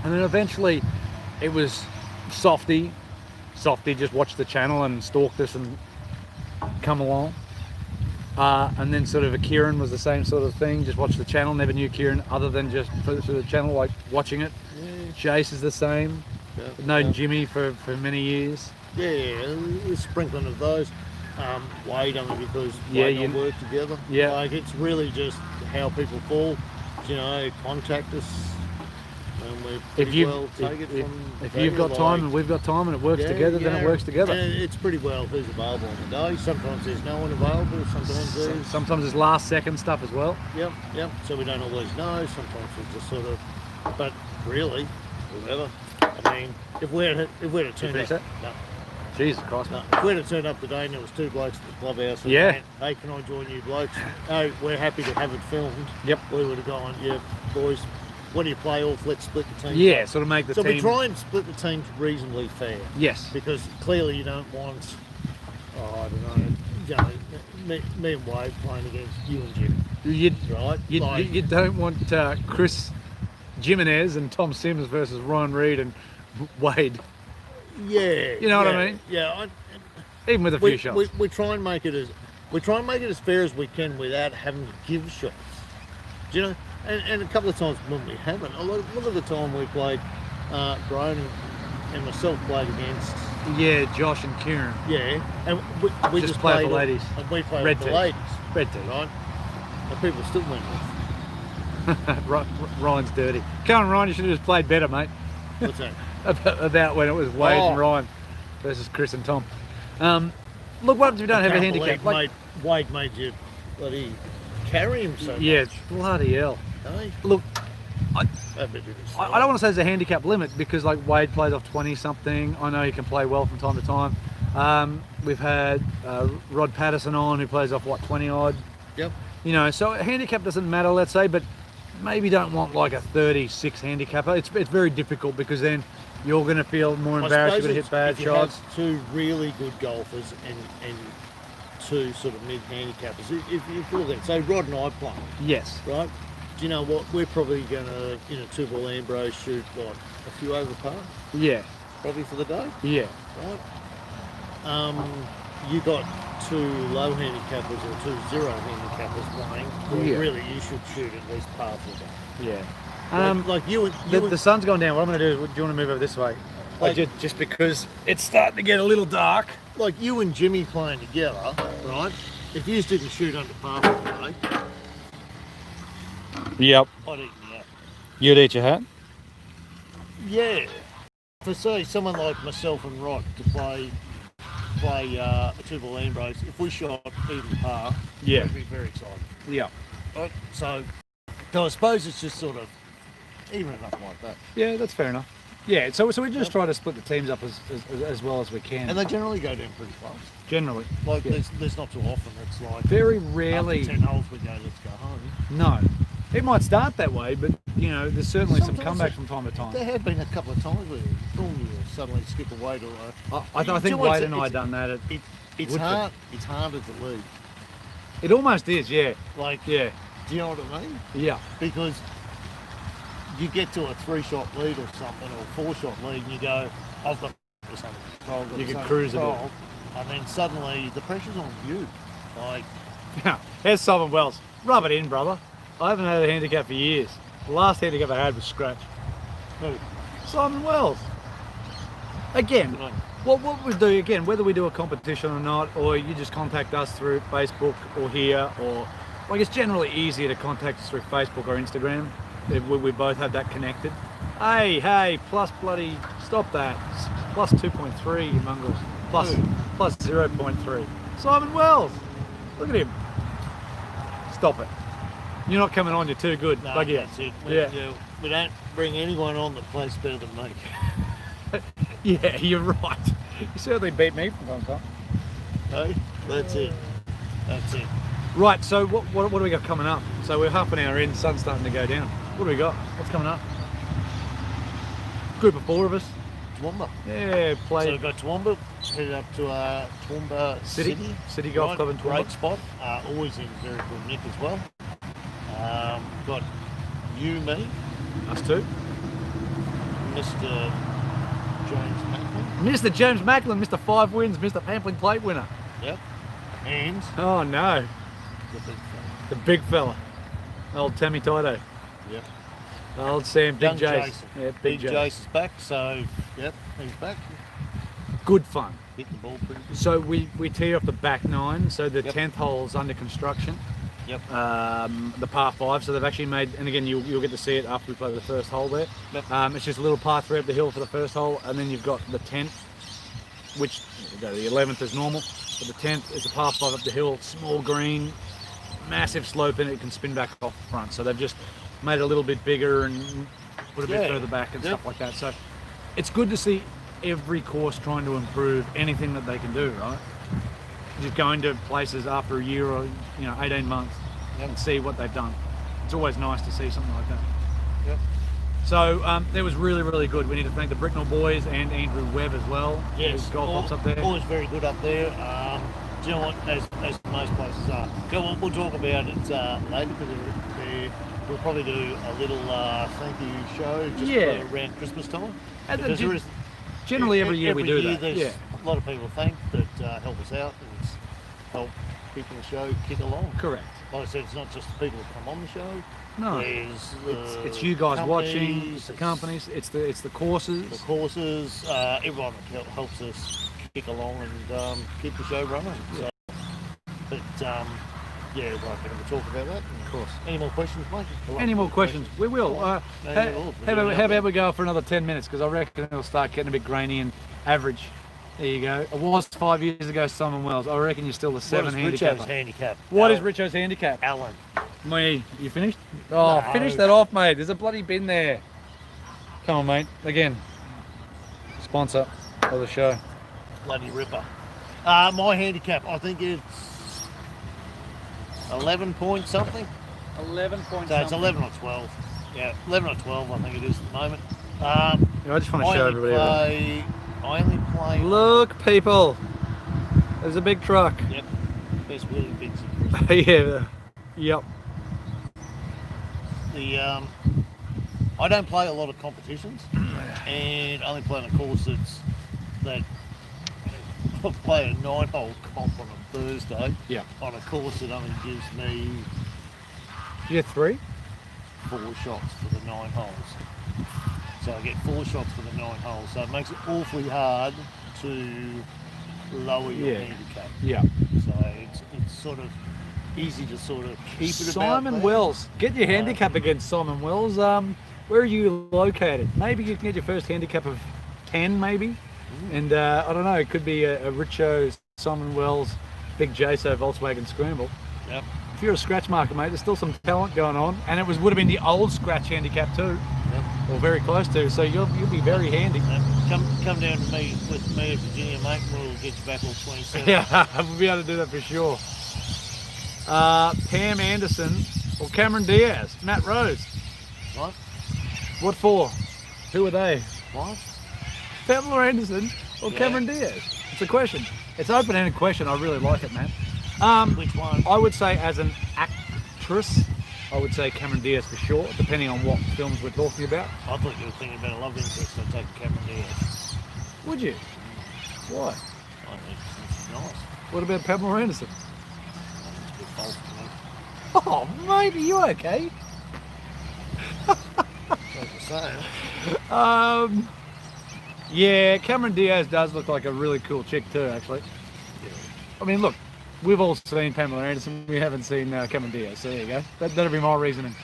And then eventually it was Softy, Softy just watched the channel and stalked us and come along. And then sort of a Kieran was the same sort of thing, just watched the channel, never knew Kieran other than just for the channel, like watching it. Yeah. Jace is the same, known Jimmy for many years. Yeah, a sprinkling of those. Wade only because Wade and I work together. Yeah. Like it's really just how people fall. You know, contact us. And we're pretty well take it from if you've got time and we've got time and it works together, then it works together. And it's pretty well who's available on the day. Sometimes there's no one available, sometimes there's... Sometimes there's last second stuff as well. Yep. So we don't always know. Sometimes it's just sort of... But really, whatever. I mean, if we're to turn up... No. Jesus Christ. No, if we're to turn up today and there was 2 blokes at the clubhouse and hey, can I join you blokes? Oh, we're happy to have it filmed. Yep. We would have gone, yeah, boys, what do you play off? Let's split the team. Yeah, sort of make the team... So we try and split the teams reasonably fair. Yes. Because clearly you don't want, I don't know, me and Wade playing against you and Jim. Right? You don't want Chris Jimenez and Tom Sims versus Ryan Reid and Wade. Yeah. You know what I mean? Yeah. Even with a few shots. We try and make it as fair as we can without having to give shots. Do you know? And a couple of times when we haven't, a lot of the time we played, Brian and myself played against. Yeah, Josh and Kieran. Yeah, and we just play played for ladies. And we played Red for team. ladies. Red team. Right? And people still win. Ryan's dirty. Come on, Ryan, you should have just played better, mate. What's that? about when it was Wade and Ryan versus Chris and Tom. Look, what if you don't have a handicap? Wade made you bloody carry him so much. Yeah, bloody hell. Hey? Look, I don't want to say there's a handicap limit because like Wade plays off 20 something. I know he can play well from time to time. We've had Rod Patterson on who plays off what, 20 odd. Yep. You know, so a handicap doesn't matter, let's say, but maybe don't want like a 36 handicapper. It's very difficult because then you're going to feel more embarrassed you're going to hit bad shots. Have 2 really good golfers and 2 sort of mid handicappers. If you look at it, say Rod and I play. Yes. Right? Do you know what? We're probably going to, in a 2-ball Ambrose, shoot what, a few over par? Yeah. Probably for the day? Yeah. Right? You got 2 low handicappers or 2 0 handicappers playing. Well, really, you should shoot at least par for the day. Yeah. Like you the sun's gone down. What I'm going to do is, do you want to move over this way? Like, just because it's starting to get a little dark. Like you and Jimmy playing together, right? If you didn't shoot under par for the day, yep. I'd eat you out. You'd eat your hat? Yeah. For say someone like myself and Rod to play a 2-ball Ambrose, if we shot even par, it'd be very exciting. Yeah. Right? So I suppose it's just sort of even enough like that. Yeah, that's fair enough. Yeah, so we just try to split the teams up as well as we can. And they generally go down pretty fast. Generally. Like there's not too often it's like very rarely after 10 holes we go, let's go home. No. It might start that way, but you know, there's certainly some comebacks from time to time. There have been a couple of times where you suddenly skip away to I think Wade and I done that. It's hard. It's harder to lead. It almost is, yeah. Like, yeah. Do you know what I mean? Yeah. Because you get to a 3-shot lead or something, or a 4-shot lead, and you go, I've got this under control. You can cruise a bit. And then suddenly the pressure's on you. Like, yeah. Here's Simon Wells. Rub it in, brother. I haven't had a handicap for years. The last handicap I had was scratch. Who? Simon Wells. Again, what we do, again, whether we do a competition or not, or you just contact us through Facebook or here, or like it's generally easier to contact us through Facebook or Instagram. We both have that connected. Hey, plus bloody, stop that. Plus 2.3, you mongrels. Plus 0.3. Simon Wells. Look at him. Stop it. You're not coming on, you're too good. No, like that's it. We don't bring anyone on that plays better than me. Yeah, you're right. You certainly beat me from time to time. Hey, that's it. That's it. Right, so what do we got coming up? So we're half an hour in, sun's starting to go down. What do we got? What's coming up? Group of 4 of us. Toowoomba. Yeah, play. So we've got Toowoomba, headed up to Toowoomba City Golf Club in Toowoomba. Great spot, always in very good nick as well. Got you, me. Us 2. Mr. James Macklin. Mr. James Macklin, Mr. 5 wins, Mr. Pamphlet Plate winner. Yep. And Oh no, the big fella. the big fella. Old Tammy Tido. Yep. Old Sam, Big Young Jace. Jason. Yeah, Big Jace. Jace is back, so yep, he's back. Good fun. Hit the ball pretty good. So we tee off the back 9, so the Yep. 10th hole's under construction. Yep. The par 5, so they've actually made, and again you'll get to see it after we play the first hole there. Yep. It's just a little par 3 up the hill for the first hole, and then you've got the 10th, which the 11th is normal, but the 10th is a par 5 up the hill, small green, massive slope in it, can spin back off the front. So they've just made it a little bit bigger and put a bit further back and stuff like that. So it's good to see every course trying to improve anything that they can do, right? Just going to places after a year or 18 months and see what they've done. It's always nice to see something like that. Yep. So that was really, really good. We need to thank the Bricknell boys and Andrew Webb as well. Yes, His golf ops up there. Always very good up there. Do you know what, as most places are. We'll talk about it later, because we'll probably do a little thank you show just around Christmas time. And Because there is generally every year we do that. There's Yeah. a lot of people thank that help us out and help keeping the show kick along. Correct. Like I said, it's not just the people that come on the show. No, There's it's you guys watching, companies, it's the companies, it's the courses. the courses, everyone that helps us kick along and keep the show running. So, but yeah, right, we'll talk about that. Of course. Any more questions, mate? Any more questions? We will. How about we go for another 10 minutes? Because I reckon it'll start getting a bit grainy and average. There you go. It was 5 years ago, Simon Wells. I reckon you're still the 7 handicap. Richo's handicap? What is Richo's handicap? Alan. Me, you finished? Oh, No. finish that off, mate. There's a bloody bin there. Come on, mate. Again, sponsor of the show. Bloody ripper. My handicap, I think it's 11 point something. 11 points. So it's 11 or 12. Yeah, 11 or 12 I think it is at the moment. I just want to show everybody. I only play... Look, people. There's a big truck. Yep. Best Willie Bitsy. Yeah. Yep. I don't play a lot of competitions, and I only play on a course that I play a 9-hole comp on a Thursday. Yeah. On a course that only gives me You get 3? 4 shots for the 9 holes. So I get 4 shots for the 9 holes. So it makes it awfully hard to lower your handicap. Yeah. So it's sort of easy to sort of keep it about Simon there. Wells. Get your handicap against Simon Wells. Where are you located? Maybe you can get your first handicap of 10, maybe. And I don't know, it could be a RICHO, Simon Wells, Big Jaso Volkswagen Scramble. Yep. If you're a scratch marker, mate, there's still some talent going on, and it would have been the old scratch handicap too, or very close to. So you'll be very handy. Come down to me with me at Virginia, mate. We'll get you back all 27. Yeah, we'll be able to do that for sure. Pam Anderson or Cameron Diaz, Matt Rose. What? What for? Who are they? What? Pamela Anderson or Cameron Diaz? It's a question. It's an open-ended question. I really like it, man. Which one? I would say as an actress, I would say Cameron Diaz for sure, depending on what films we're talking about. I thought you were thinking about a love interest, so take Cameron Diaz. Would you? Why? I think it's nice. What about Pamela Anderson? I think it's a bit false to me. Oh, mate, are you okay? That's the same. Yeah, Cameron Diaz does look like a really cool chick too, actually. Yeah. I mean, look, we've all seen Pamela Anderson. We haven't seen Cameron Diaz, so there you go. That'll be my reasoning.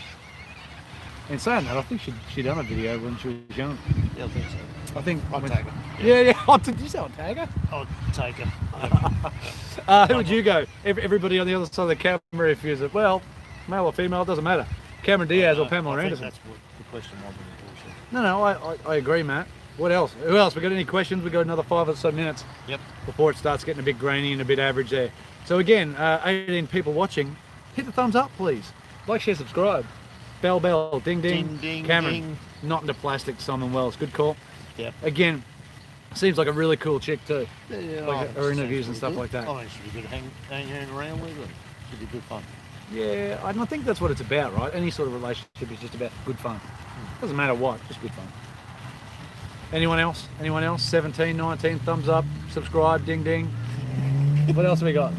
In saying that, I think she done a video when she was young. Yeah, I think so. I think I'll take her. Yeah. Oh, did you say I'll tag her? I'll take her. Who would you go? Everybody on the other side of the camera, if you said, well, male or female, it doesn't matter. Cameron Diaz or Pamela I think Anderson? that's what the question was. No, I agree, Matt. What else? Who else? We got any questions? We got another 5 or so minutes. Yep. Before it starts getting a bit grainy and a bit average there. So again, 18 people watching, hit the thumbs up, please. Like, share, subscribe. Bell, ding, ding. Ding, ding, Cameron, ding. not into plastic. Simon Wells, good call. Yep. Again, seems like a really cool chick too. Yeah, Like her interviews and stuff like that. I think it should be good hanging around with. It should be good fun. Yeah, I think that's what it's about, right? Any sort of relationship is just about good fun. Doesn't matter what, just good fun. Anyone else? Anyone else? 17, 19, thumbs up, subscribe, ding ding. What else have we got?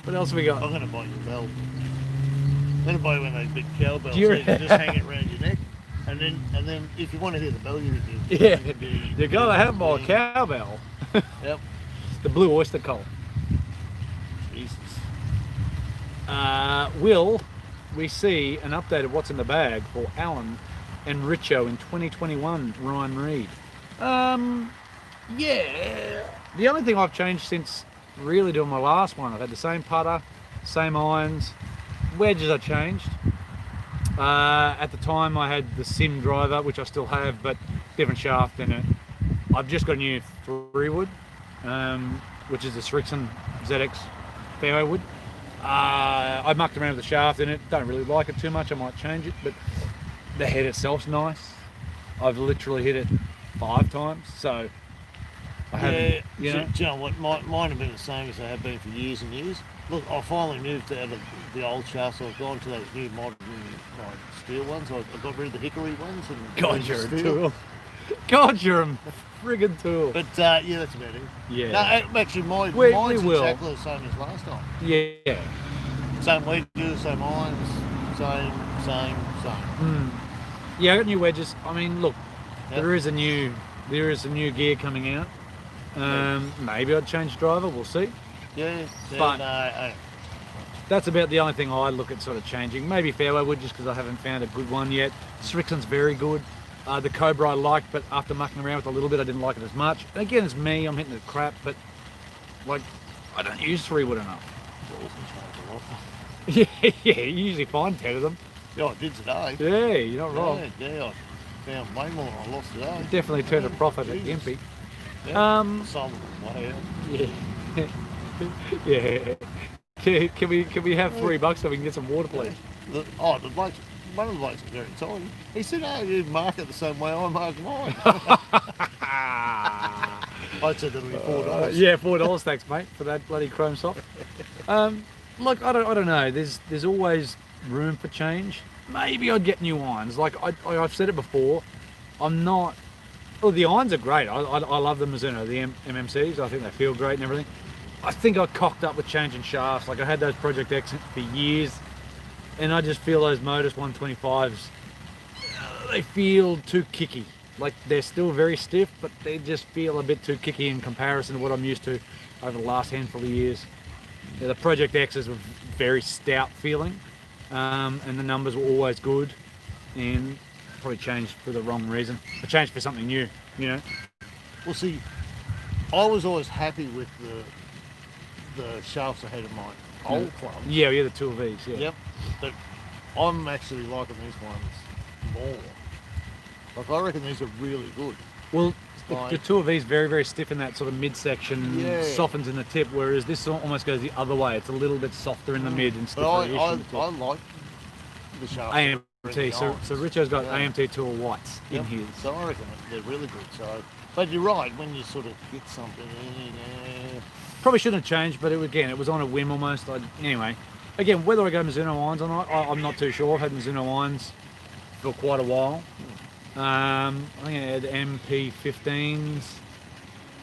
What else have we got? I'm going to buy you a bell. I'm going to buy one of those big cowbells. Do you- So you can just hang it around your neck. And then if you want to hear the bell, you gotta have my cowbell. Yep. The blue oyster cult. Jesus. Will we see an update of what's in the bag for Alan and RICHO in 2021, Ryan Reid? Yeah. The only thing I've changed since really doing my last one, I've had the same putter, same irons, wedges I changed. At the time I had the Sim driver, which I still have, but different shaft in it. I've just got a new 3-wood, which is the Richardson ZX fairway wood. I mucked around with the shaft in it, don't really like it too much, I might change it, but the head itself's nice. I've literally hit it 5 times, so I haven't, you know. Do you know what, mine have been the same as they have been for years and years. Look, I finally moved out of the old shafts, so I've gone to those new modern steel ones. I got rid of the hickory ones. And God, you're a tool. God, you're a friggin' tool. But yeah, that's about it. Yeah. No, actually, mine's exactly the same as last time. Yeah. Same wedges, same irons, same. Yeah, I got new wedges. I mean, look, Yep. there is a new gear coming out. Maybe I'd change driver. We'll see. Yeah, But- no, That's about the only thing I look at sort of changing. Maybe fairway wood, just because I haven't found a good one yet. Strixon's very good. The Cobra I liked, but after mucking around with a little bit, I didn't like it as much. And again, it's me. I'm hitting it crap, but like I don't use 3-wood enough. Yeah, you usually find 10 of them. yeah, I did today. Yeah, you're not wrong. Yeah, I found way more than I lost today. Definitely turned a profit at Jesus. Gympie. Yeah, sold them way out. Yeah. Yeah. Can we have $3 so we can get some water, please? The bloke, one of the blokes was very excited. He said, "Oh, you mark it the same way I mark mine." I said it'll be $4. Yeah, $4, thanks, mate, for that bloody chrome soft. Look, I don't know. There's always room for change. Maybe I'd get new irons. Like I've said it before, I'm not. Well, the irons are great. I love the Mizuno, the MMCs. I think they feel great and everything. I think I cocked up with changing shafts. Like I had those Project X for years, and I just feel those Modus 125s. They feel too kicky. Like they're still very stiff, but they just feel a bit too kicky in comparison to what I'm used to over the last handful of years. Yeah, the Project X's were very stout feeling, and the numbers were always good, and probably changed for the wrong reason. I changed for something new, you know. Well, see, I was always happy with the shafts I had in my old clubs. Yeah, the 2Vs. Yeah. Yep. But I'm actually liking these ones more. Like I reckon these are really good. Well, Like- the 2Vs very, very stiff in that sort of midsection, Yeah. softens in the tip, whereas this almost goes the other way. It's a little bit softer in the mid and stiffer But in I the tip. like the shafts. AMT. So Richo's got Yeah. AMT tool whites in Yep. his. So I reckon they're really good. So, but you're right. When you sort of get something, Probably shouldn't have changed, but it was on a whim almost. Anyway, again, whether I go Mizuno irons or not, I'm not too sure. I've had Mizuno irons for quite a while. I think I had MP15s,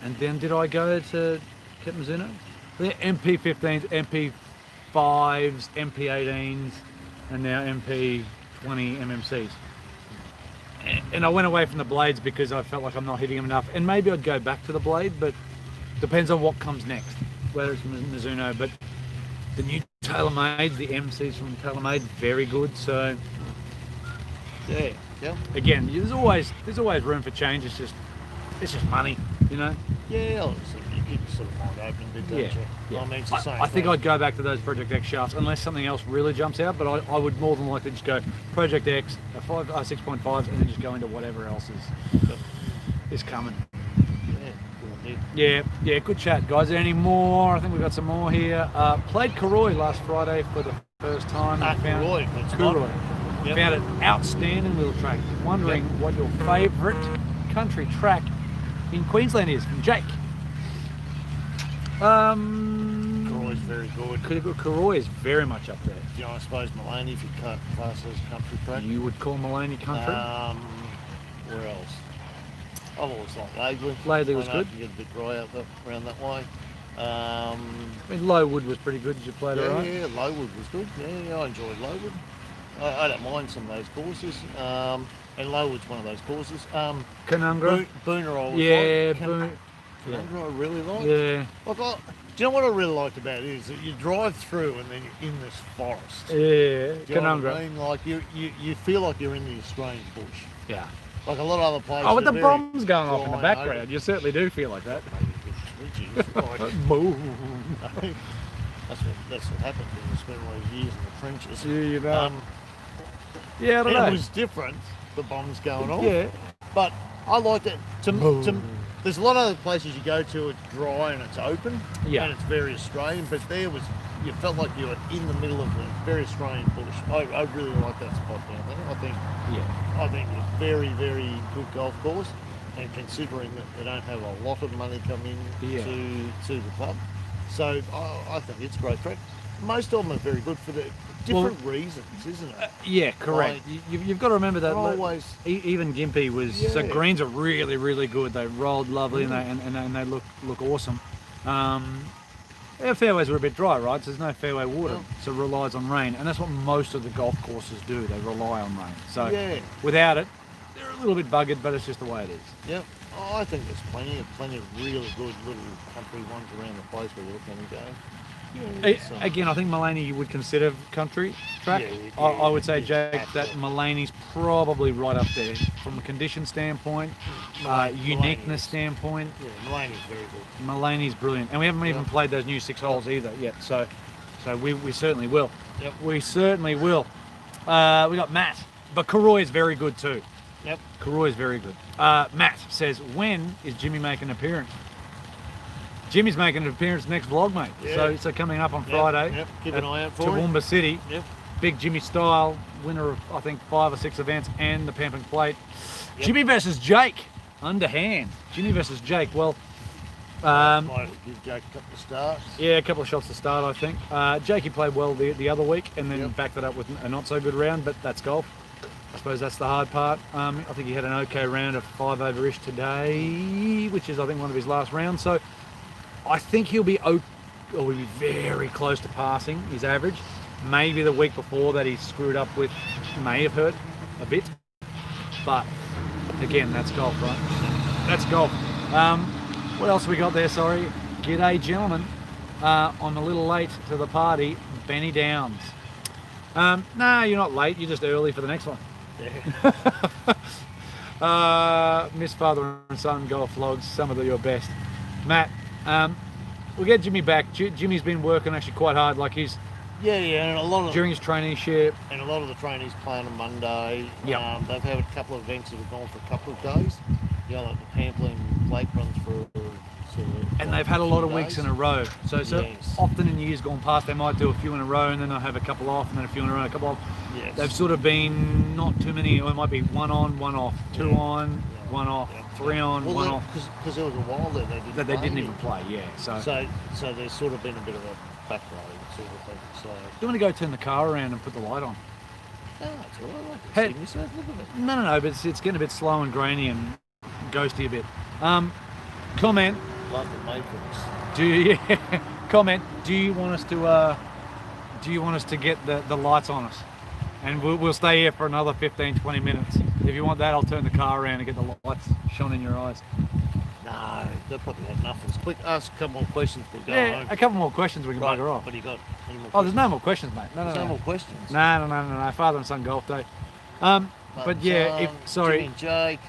and then did I go to get Mizuno? Yeah, MP15s, MP5s, MP18s, and now MP20 MMCs. And I went away from the blades because I felt like I'm not hitting them enough. And maybe I'd go back to the blade, but depends on what comes next, whether it's Mizuno. But the new TaylorMade, the MCs from TaylorMade, very good. So yeah. again, there's always room for change. It's just money, you know. Yeah, you keep sort of mind open a bit, don't you? Yeah. I mean, it's the same I think thing. I'd go back to those Project X shafts unless something else really jumps out. But I would more than likely just go Project X, 6.5s, and then just go into whatever else is coming. Yeah, Yeah, good chat, guys. Is there any more? I think we've got some more here. Played Kuroi last Friday for the first time. Kuroi, that's Kuroi. Yep. Found it outstanding little track. Wondering what your favourite country track in Queensland is, from Jake. Kuroi is very good. Kuroi is very much up there. You know, I suppose Maloney, if you cut class as country track. You would call Maloney country? Where else? I've always liked Laidley. Laidley was I know good. it can get a bit dry around that way. I mean, Lowood was pretty good. Did you play it all right? Yeah, Lowood was good. Yeah, I enjoyed Lowood. I don't mind some of those courses. And Lowood's one of those courses. Canungra? Booner, I was Yeah, like. Boone. Canungra, I really like. Yeah. Like, do you know what I really liked about it is that you drive through and then you're in this forest. Yeah, Do you know what Canungra. I mean? Like you feel like you're in the Australian bush. Yeah. Like a lot of other places. Oh, with the are very bombs going off in the dry and background, open. you certainly do feel like that. Maybe a bit twitchy. Like, Boom. that's what happened when you spend all those years in the trenches. Yeah, you know. Yeah, I don't It know. was different, the bombs going off. Yeah. But I liked it. Boom. There's a lot of other places you go to, it's dry and it's open. Yeah. And it's very Australian, but you felt like you were in the middle of the very Australian bush. I really like that spot down there. I think it's a very, very good golf course. And considering that they don't have a lot of money coming to the club. So I think it's a great track. Most of them are very good for the different reasons, isn't it? Yeah, correct. Like, You've got to remember that always, even Gympie was so greens are really, really good. They rolled lovely and they look awesome. Our fairways were a bit dry, right? So there's no fairway water, so it relies on rain, and that's what most of the golf courses do. They rely on rain. So without it, they're a little bit buggered, but it's just the way it is. Yep. Oh, I think there's plenty of really good little country ones around the place where you can go. Again, I think Mullaney you would consider country track. Yeah, I would say, Jake, that absolutely. Mullaney's probably right up there from a condition standpoint, uniqueness standpoint. Yeah, Mullaney's very good. Mullaney's brilliant, and we haven't even played those new 6 holes either yet. So we certainly will. Yep. We certainly will. We got Matt, but Karoy is very good too. Yep. Karoy is very good. Matt says, when is Jimmy making an appearance? Jimmy's making an appearance next vlog, mate. Yeah. So coming up on Friday. Yep. Keep an eye out for Toowoomba City. Yep. Big Jimmy style, winner of I think 5 or 6 events and the Pamping Plate. Yep. Jimmy versus Jake, underhand. Jimmy versus Jake. Well, might give Jake a couple of starts. yeah, a couple of shots to start, I think. Jakey played well the other week and then backed it up with a not so good round, but that's golf. I suppose that's the hard part. I think he had an okay round of 5 over-ish today, which is I think one of his last rounds. So I think he'll be very close to passing his average. Maybe the week before that he screwed up with may have hurt a bit. But again, that's golf, right? That's golf. What else we got there? Sorry. G'day, gentlemen. I'm a little late to the party. Benny Downs. No, you're not late. You're just early for the next one. Miss Father and Son golf vlogs. Some of your best. Matt, we'll get Jimmy back. Jimmy's been working actually quite hard. Like he's and a lot of during his traineeship. And a lot of the trainees playing on Monday. Yep. They've had a couple of events that have gone for a couple of days. You know, like the Pamplin Lake runs for sort of. And they've had a lot of days. weeks in a row. So Yes. often in years gone past, they might do a few in a row and then they'll have a couple off and then a few in a row, a couple off. Yes. They've sort of been not too many, or it might be 1 on, 1 off, 2 on, 1 off, 3 on, 1 off. Because there was a while there they didn't Even play, yeah. So there's sort of been a bit of a backload sort of thing. So do you want to go turn the car around and put the light on? it's all right. I Hey. can see myself. Look at it. No, but it's getting a bit slow and grainy and ghosty a bit. Comment. Love the matrix. Comment. Do you want us to get the lights on us? And we'll stay here for another 15-20 minutes. If you want that, I'll turn the car around and get the lights shone in your eyes. No, they'll probably have nothing. Quick, ask a couple more questions. We'll go Yeah, home. a couple more questions we can Right, bugger off. What do you got? Any more Oh, there's no more questions, mate. There's no more questions. No. Father and son golf day. But yeah, Jimmy and Jake.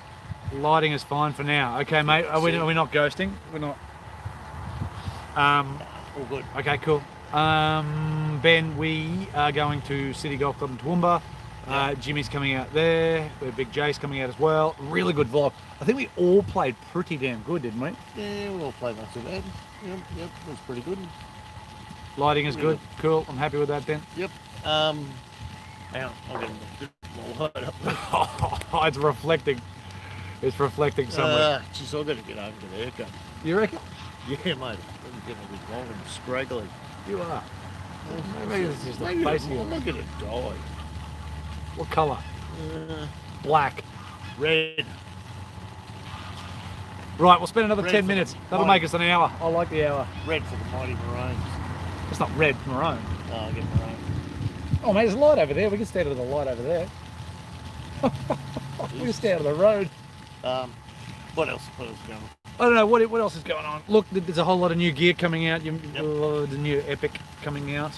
lighting is fine for now. Okay, mate. Are we not ghosting? We're not. All good. Okay, cool. Ben, we are going to City Golf Club in Toowoomba. Jimmy's coming out there. Big Jay's coming out as well. Really good vlog. I think we all played pretty damn good, didn't we? Yeah, we all played not too bad. Yep, it was pretty good. Lighting is good. Cool. I'm happy with that, Ben. Yep. Hang on, I'll get a bit more light up. It's reflecting. It's reflecting somewhere. Geez, I've got to get over to the haircut. You reckon? Yeah, mate. I'm getting a bit long and scraggly. You are. Maybe it's just the face of you. I'm not going to die. What colour? Black. Red. Right, we'll spend another Red 10 for minutes. the That'll mighty- make us an hour. I like the hour. Red for the mighty maroons. It's not red, maroon. Oh, I get maroon. Oh, mate, there's a light over there. We can stand under the light over there. We can stand on the road. What else? What else is going on? I don't know, what else is going on? Look, there's a whole lot of new gear coming out. The new Epic coming out.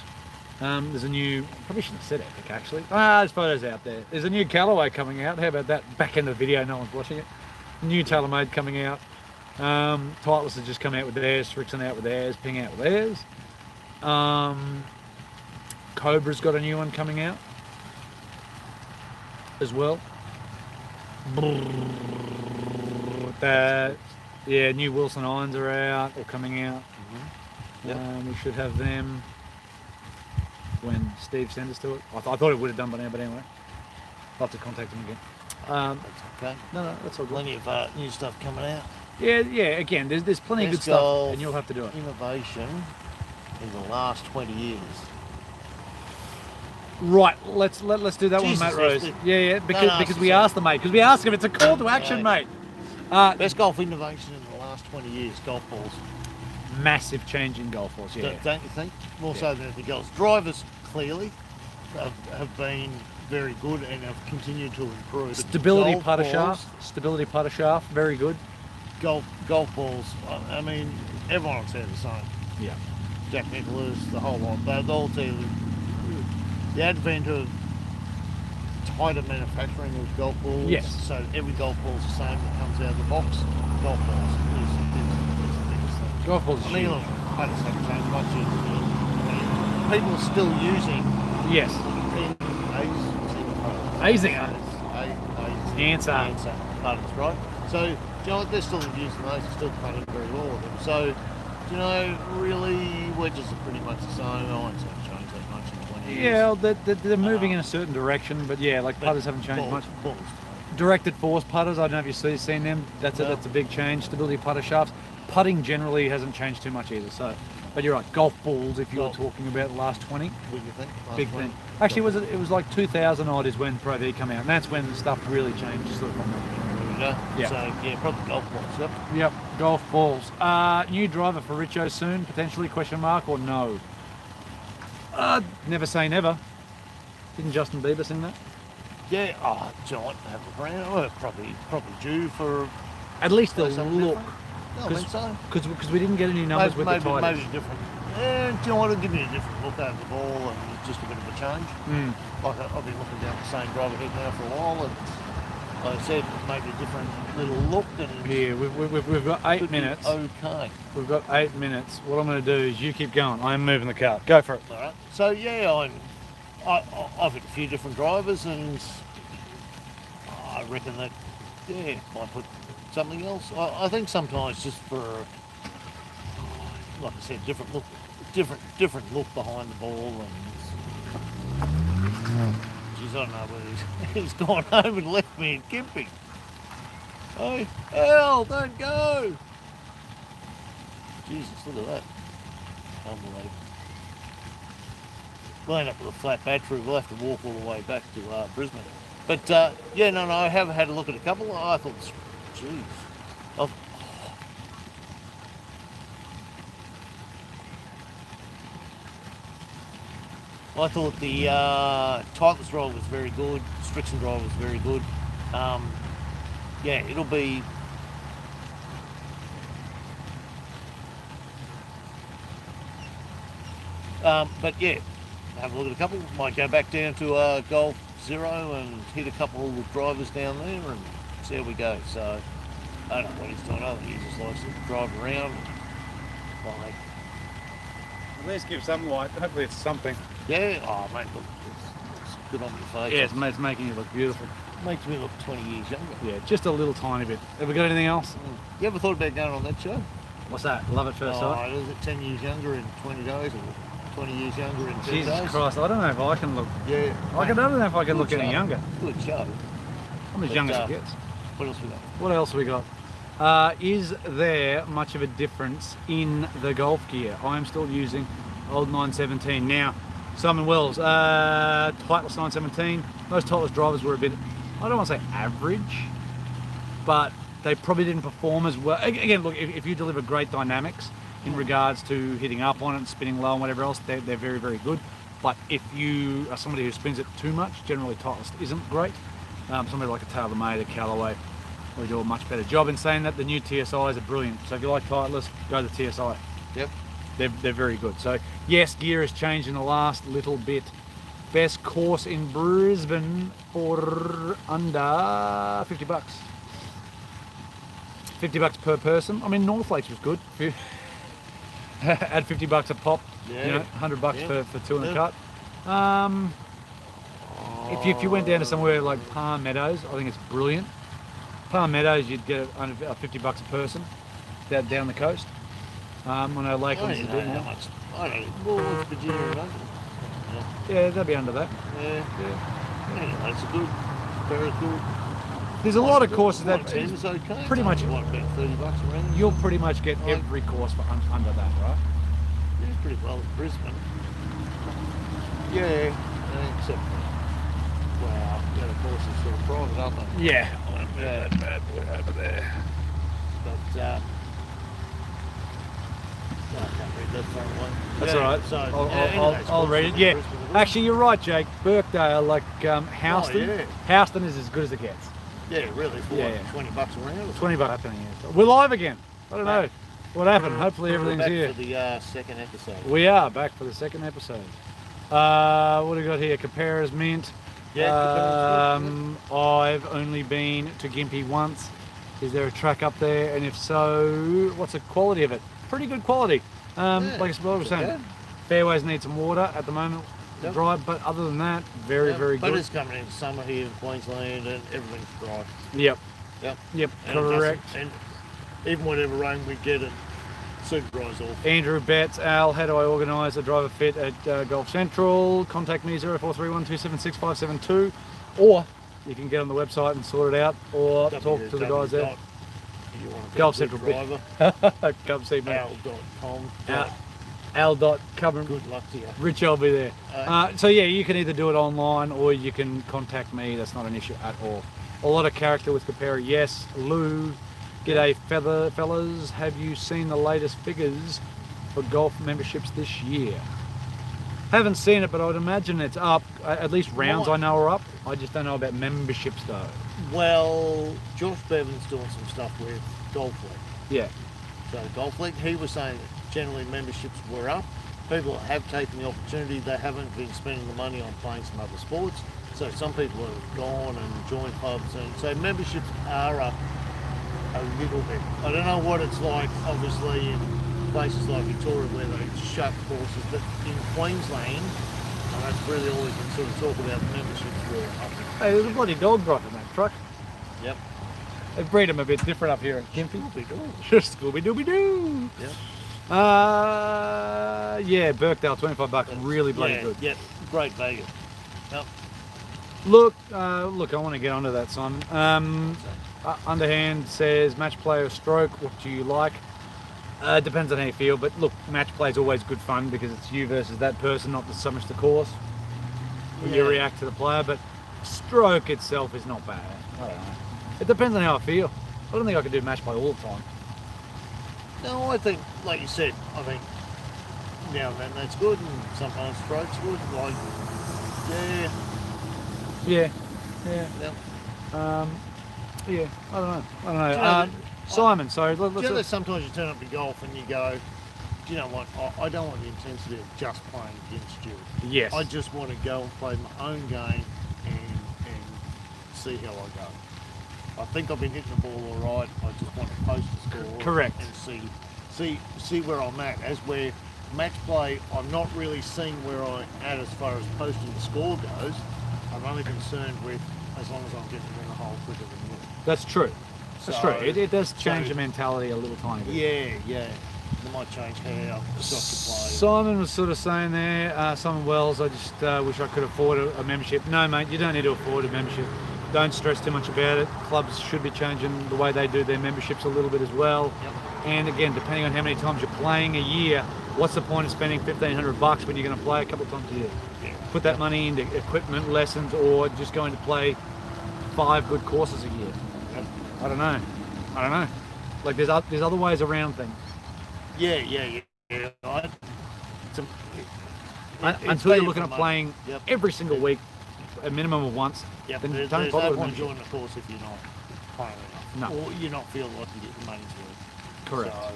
There's a new, probably shouldn't have said Epic actually. There's photos out there. There's a new Callaway coming out. How about that? Back in the video, no one's watching it. New TaylorMade coming out. Titleist has just come out with theirs. Richardson out with theirs. Ping out with theirs. Cobra's got a new one coming out as well. Yeah, new Wilson irons are out or coming out. We should have them when Steve sends us to it. I thought it would have done by now, but anyway, I'll have to contact him again. That's okay. No, that's all good. Plenty of new stuff coming out. Yeah. Again, there's plenty of good stuff, and you'll have to do it. Innovation in the last 20 years. Right, let's do that Jesus, one, mate Rose. Yeah, because No, we asked them, mate. Because we asked him. It's a call to action, mate. Best golf innovation in the last 20 years. Golf balls. Massive change in golf balls. Yeah. Don't you think? More so than anything else. Drivers clearly have been very good and have continued to improve. Stability Golf putter balls, shaft, very good. Golf balls. I mean, everyone will say the same. Yeah. Jack Nicklaus, the whole lot. They'll all tell you the advent of tighter manufacturing of golf balls. Yes. So every golf ball's the same that comes out of the box. Golf balls is the biggest thing. Golf balls. I mean, look, I just haven't changed much. People are still using Yes. Azinger. Answer putters, right? So, you know what, they're still using those, they're still putting very well with them. So, you know, really, wedges are pretty much the same. I won't say change that much in 20 years. Yeah, they're moving in a certain direction, but yeah, like putters haven't changed much. Balls. Directed force putters, I don't know if you've seen them. That's a big change. Stability putter shafts. Putting generally hasn't changed too much either. So, but you're right. Golf balls, if you're talking about the last 20, What do you think? big thing. Actually, it was like 2000 odd is when Pro V come out, and that's when the stuff really changed. Sort of from There we go. Yeah. So, yeah, probably golf balls, yep. Yep, golf balls. New driver for RICHO soon, potentially, question mark, or no? Never say never. Didn't Justin Bieber sing that? Yeah, John, have a brand. Well, probably due for At least the something look. different. No, I think so. Because we didn't get any numbers with the titles. Maybe different. Do you know what? It'll give me a different look over the ball and just a bit of a change. Like I've been looking down the same driver head now for a while, and like I said, maybe a different little look. And Yeah, we've got 8 minutes. Okay. We've got 8 minutes. What I'm going to do is you keep going. I'm moving the car. Go for it. All right. So yeah, I've had a few different drivers, and I reckon that might put something else. I think sometimes just for, like I said, different look behind the ball, and geez, I don't know whether he's gone home and left me in Gympie. Oh hell, don't go! Jesus, look at that. Unbelievable. We'll end up with a flat battery. We'll have to walk all the way back to Brisbane. But yeah, no, I have had a look at a couple. I thought, geez, I thought the Titleist drive was very good. Richardson drive was very good. Yeah, it'll be. But yeah, have a look at a couple. Might go back down to Golf Zero and hit a couple of drivers down there and see how we go. So I don't know what he's doing. I think he just likes to drive around. Like, At least give some light. Hopefully it's something. yeah, oh mate, look, it's good on your face. Yeah, it's making you look beautiful. Makes me look 20 years younger. Yeah, just a little tiny bit. Have we got anything else? You ever thought about going on that show? What's that? Love at first sight? Is it 10 years younger in 20 days or 20 years younger in 10 Jesus days? Christ, I don't know if I can look. Yeah. I don't know if I can look Good any show. younger. Good show. I'm as But, young as it gets. What else we got? What else have we got? Is there much of a difference in the golf gear? I'm still using old 917. Now, Simon Wells, Titleist 917. Those Titleist drivers were a bit, I don't want to say average, but they probably didn't perform as well. Again, look, if you deliver great dynamics in regards to hitting up on it and spinning low and whatever else, they're very, very good. But if you are somebody who spins it too much, generally Titleist isn't great. Somebody like a TaylorMade, a Callaway, will do a much better job. In saying that, the new TSIs are brilliant. So if you like Titleist, go to the TSI. Yep. They're very good. So yes, gear has changed in the last little bit. Best course in Brisbane for under 50 bucks. 50 bucks per person. I mean, North Lakes was good. Add 50 bucks a pop. Yeah. You know, 100 bucks Yeah. for two and a cut. If you went down to somewhere like Palm Meadows, I think it's brilliant. Palm Meadows, you'd get under 50 bucks a person down the coast. I know I don't Lakeland's a even bit know how more. much. I don't know. Well, it's Virginia and London. Yeah, they'll be under that. Yeah. Anyway, it's a good, very good. There's a lot of courses that It's okay. pretty much- What, about 30 bucks a round? you'll pretty much get Like- every course for under that, right? Yeah, pretty well in Brisbane. Yeah, except, well, the other courses sort of private, aren't they? Yeah. Yeah. That bad boy over there. But, no, I can't read that far away. That's Yeah, all right. So, I'll, it's I'll good read it. for Yeah. Brisbane. Actually, you're right, Jake. Birkdale, like Houston. yeah. Houston is as good as it gets. Yeah, really, for Yeah, what, yeah. 20 bucks a round? 20 bucks happening here. We're live again. I don't know what happened. Hopefully We're everything's back here. for the second episode. We are back for the second episode. What do we got here? Caperas Mint. Yeah, I've only been to Gympie once. Is there a track up there? And if so, what's the quality of it? Pretty good quality. Like I was saying, okay. fairways need some water at the moment. to Yep. dry, but other than that, very, Yeah, very but good. it's coming in summer here in Queensland and everything's dry. Yep, Yep. yep, And it correct. doesn't- And even whatever rain we get, it soon dries off. Andrew Betts, Al, how do I organise a driver fit at Golf Central? Contact me 0431276572, or you can get on the website and sort it out, or talk to the guys there. Golf Central driver. Come see me. Al.com. Al.com. Good luck to you. Rich, I'll be there. So yeah, you can either do it online or you can contact me. That's not an issue at all. A lot of character with Capera. Yes, Lou. G'day, fellas. Have you seen the latest figures for golf memberships this year? Haven't seen it, but I would imagine it's up. At least rounds I know are up. I just don't know about memberships though. Well, Josh Bevan's doing some stuff with Golf League. Yeah. So Golf League, he was saying that generally memberships were up. People have taken the opportunity. They haven't been spending the money on playing some other sports. So some people have gone and joined clubs, and so memberships are up a little bit. I don't know what it's like, obviously, in places like Victoria where they shut courses, but in Queensland, and that's really all we can sort of talk about, memberships were up. Hey, there's a bloody dog driving that truck. Yep. They breed them a bit different up here at Gympie. Scooby-Doo. Scooby-Dooby-Doo. Yep. Yeah, Birkdale, 25 bucks, really bloody good. Yep, great value. Yep. Look, I want to get onto that, Simon. Underhand says, match play or stroke, what do you like? Depends on how you feel, but look, match play is always good fun because it's you versus that person, not so much the course. You react to the player, but stroke itself is not bad. I don't know. It depends on how I feel. I don't think I could do match play all the time. No, I think, like you said, I think now and then that's good, and sometimes stroke's good. Like, Yeah. yeah. Yeah, I don't know. Do you know Simon, so Do you know let's... that sometimes you turn up to golf and you go, do you know what, I don't want the intensity of just playing against you. Yes. I just want to go and play my own game and see how I go. I think I've been hitting the ball all right. I just want to post the score. Correct. And see where I'm at. As where match play, I'm not really seeing where I'm at as far as posting the score goes. I'm only concerned with as long as I'm getting in the hole quicker than you. That's true. That's So- true. It does change so- the mentality a little tiny bit. Yeah. It might change how the soccer play. Simon was sort of saying there, Simon Wells, I just wish I could afford a membership. No, mate, you don't need to afford a membership. Don't stress too much about it. Clubs should be changing the way they do their memberships a little bit as well. Yep. And again, depending on how many times you're playing a year, what's the point of spending $1,500 when you're going to play a couple of times a year? Yeah. Put that money into equipment, lessons, or just going to play 5 good courses a year. Yep. I don't know. I don't know. Like there's other ways around things. Yeah. Until you're looking at playing every single week, a minimum of once. Yep. Then There's don't no bother with point membership. joining the course if you're not playing enough, No. or you're not feeling like you get your money's worth. Correct. So,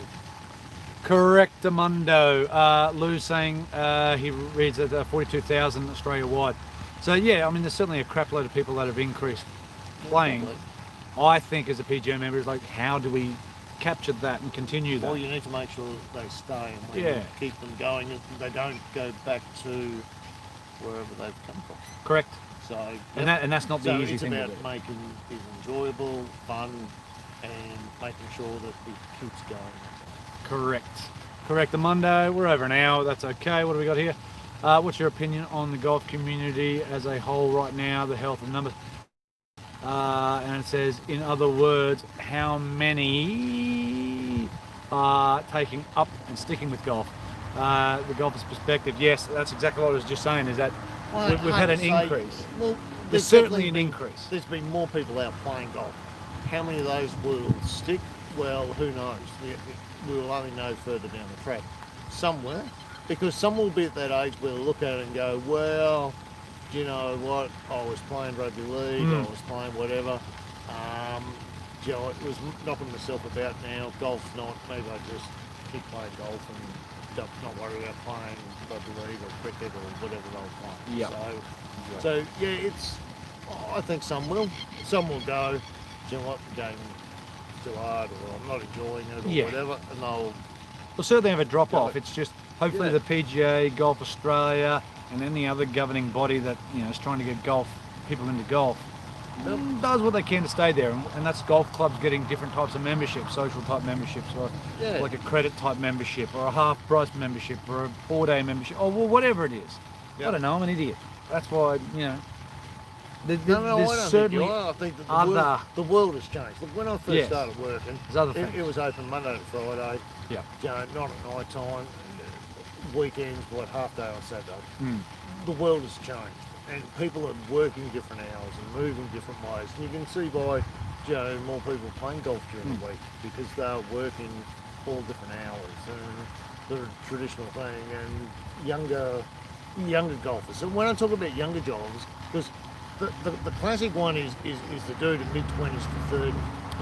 Correctamundo. Lou's saying he reads at 42,000 Australia-wide. So yeah, I mean, there's certainly a crap load of people that have increased playing. probably. I think as a PGA member, is like, how do we capture that and continue that? Well, you need to make sure that they stay and when Yeah. you keep them going, and they don't go back to wherever they've come from. Correct. So, And that's not the so easy it's thing to about do. making it enjoyable, fun, and making sure that it keeps going. Correct. Amundo. We're over an hour. That's okay. What do we got here? What's your opinion on the golf community as a whole right now, the health and numbers? And it says, in other words, how many are taking up and sticking with golf? The golfer's perspective. Yes, that's exactly what I was just saying, is that we've had an increase. Well, There's certainly an increase. There's been more people out playing golf. How many of those will stick? Well, who knows? We will only know further down the track. Some will, because some will be at that age where they look at it and go, well, do you know what? I was playing rugby league, I was playing whatever. You know, it was knocking myself about now. Golf's not. Maybe I just keep playing golf and not worry about playing rugby league or cricket or whatever they'll play. Yep. So yeah, I think some will. Some will go, do you know what, the game's too hard, or I'm not enjoying it, or whatever, and they'll certainly have a drop off. Yeah. It's just hopefully Yeah. the PGA, Golf Australia, and any other governing body that is trying to get people into golf does what they can to stay there, and that's golf clubs getting different types of memberships, social type memberships, or like a credit type membership, or a half price membership, or a 4-day membership, or whatever it is. I don't know. I'm an idiot. That's why there's I don't certainly think you are. I think that other the world has changed. Look, when I first started working, there's other things. it was open Monday to Friday. Yeah. You know, not at night time. Weekends, half day on Saturday. The world has changed, and people are working different hours and moving different ways. And you can see by more people playing golf during the week because they're working all different hours and the traditional thing, and younger golfers. And when I talk about younger golfers, because the classic one is the dude in mid-20s to 30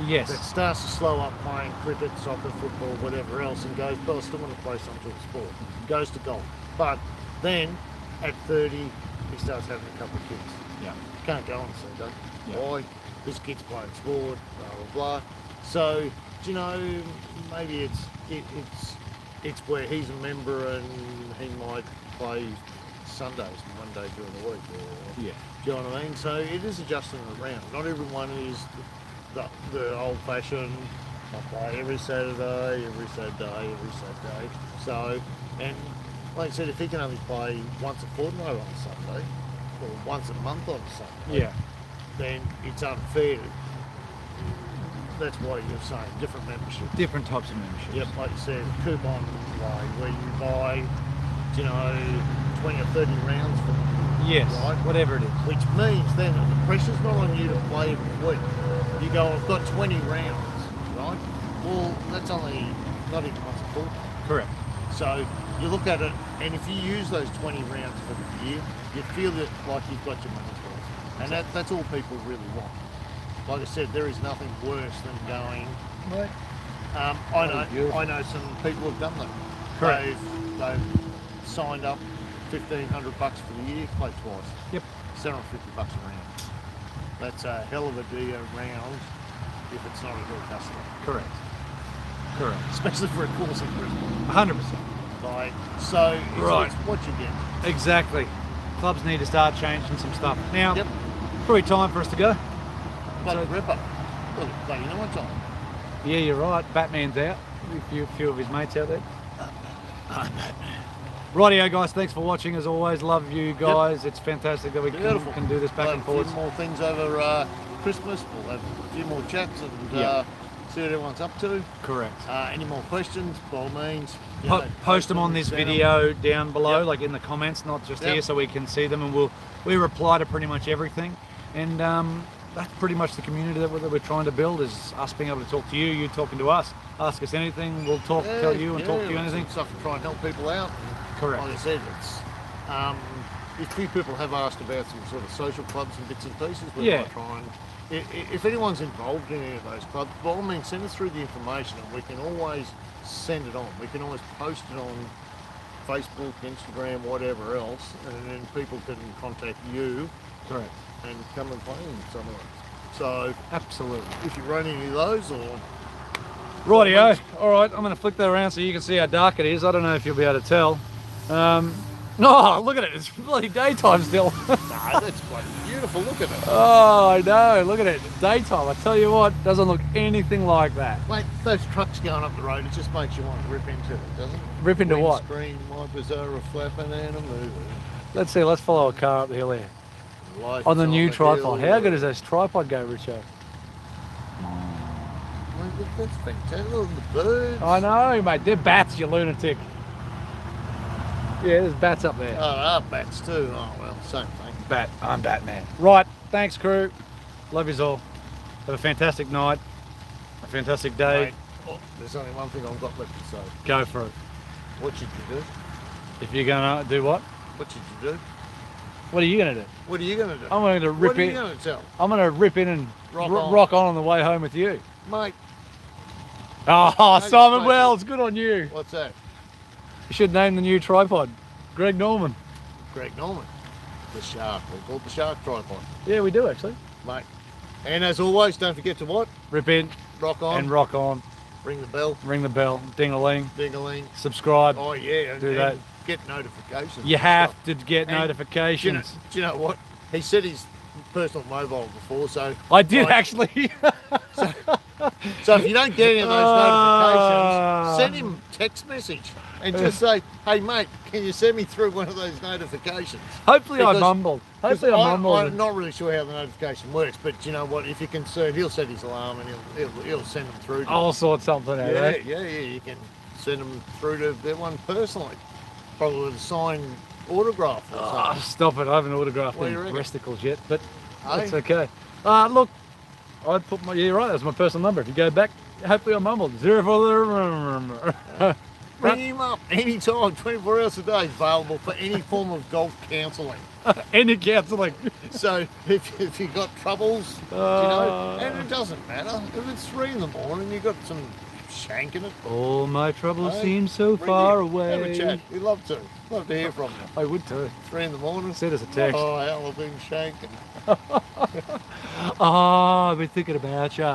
yes. that starts to slow up playing cricket, soccer, football, whatever else, and goes, but I still want to play some sort of sport. Goes to golf. But then, at 30, he starts having a couple of kids. Yeah. Can't go on Sunday. Yeah. Why? This kid's playing sport, blah, blah, blah. So, maybe it's where he's a member and he might play Sundays one day during the week. Or, Yeah. do you know what I mean? So it is adjusting around. Not everyone is the old-fashioned, I play every Saturday. So, and like I said, if he can only play once a fortnight on a Sunday, or once a month on a Sunday, then it's unfair. That's why you're saying different memberships. Different types of memberships. Yep, like you said, coupon way, where you buy, 20 or 30 rounds for them. Yes, right? whatever it is. Which means then the pressure's not on you to play every week. You go, I've got 20 rounds, right? Well, that's only not even once a fortnight. Correct. So you look at it, and if you use those 20 rounds for the year, you feel that like you've got your money's worth. And that's all people really want. Like I said, there is nothing worse than going. Right. I know some people have done that. Correct. They've signed up $1,500 for the year, played twice. Yep. $750 a round. That's a hell of a deal round if it's not a real customer. Correct. Especially for a course in Brisbane. 100%. Like, so Right. it's what you get. Exactly. Clubs need to start changing some stuff. Now, Yep. probably time for us to go. Bloody ripper. Look, you know what time? Yeah, you're right. Batman's out. A few of his mates out there. I'm Batman. Rightio, guys. Thanks for watching. As always, love you guys. It's fantastic that we can do this back and We'll forth. have a few more things over Christmas. We'll have a few more chats and see what everyone's up to. Correct. Any more questions, by all means. Post them on this send them. video down below, Yep. like in the comments, not just Yep. here, so we can see them, and we reply to pretty much everything. And that's pretty much the community that we're trying to build, is us being able to talk to you, you talking to us. Ask us anything, we'll talk, tell you and talk to you anything. Stuff to try and help people out. Correct. Like I said, it's if few people have asked about some sort of social clubs and bits and pieces, we might try and if anyone's involved in any of those clubs, by all means send us through the information and we can always send it on. We can always post it on Facebook, Instagram, whatever else, and then people can contact you. Correct. And come and play in some of those. So absolutely. If you run any of those or rightio. All right, I'm going to flick that around so you can see how dark it is. I don't know if you'll be able to tell. Oh, look at it. It's bloody daytime still. No, that's bloody beautiful. Look at it. Oh, I know. Look at it. It's daytime. I tell you what, doesn't look anything like that. Mate, those trucks going up the road, it just makes you want to rip into it, doesn't it? Rip into what? Screen wipers are a flapping and a moving. Let's see. Let's follow a car up the hill here. Lights on the new tripod. Hill. How good does this tripod go, Richo? Mate, that's fantastic. Look at the birds. I know, mate. They're bats, you lunatic. Yeah, there's bats up there. Oh, there are bats too. Oh, well, same thing. Bat. I'm Batman. Right. Thanks, crew. Love yous all. Have a fantastic night. A fantastic day. Mate, there's only one thing I've got left to say. Go for it. What should you do? If you're going to do what? What should you do? What are you going to do? What are you going to do? I'm going to rip in. What are you going to tell? I'm going to rip in and rock on the way home with you. Mate. Oh, Simon Wells, good on you. What's that? You should name the new tripod. Greg Norman. Greg Norman. The Shark. We call it the Shark tripod. Yeah, we do actually. Mate. And as always, don't forget to what? Rip in. Rock on. And rock on. Ring the bell. Ring the bell. Ding-a-ling. Ding-a-ling. Subscribe. Oh, yeah. Do that. Get notifications. You have to get notifications. Do you know what? He said his personal mobile before, so... I did actually. So if you don't get any of those notifications, send him a text message and just say, hey mate, can you send me through one of those notifications? Hopefully I mumbled. Hopefully I mumbled. I'm not really sure how the notification works, but you know what, if you're concerned, he'll set his alarm and he'll send them through to I'll sort something out, eh? Yeah, you can send them through to their one personally. Probably with a signed autograph or something. Stop it, I haven't autographed What do any you reckon? breasticles yet, but Hey? that's okay. Look, I'd put my, yeah, right, that's my personal number. If you go back, hopefully I mumbled. 04. Ring him up anytime, 24 hours a day, available for any form of golf counselling. Any counselling. So if you've got troubles, you know, and it doesn't matter. If it's 3 in the morning, you've got some shank in it. All my troubles Hey, seem so ring far him, away. Have a chat. We'd love to. Love to hear from you. I would too. 3 in the morning. Send us a text. Oh, hell, I've been shanking. Oh, I've been thinking about you.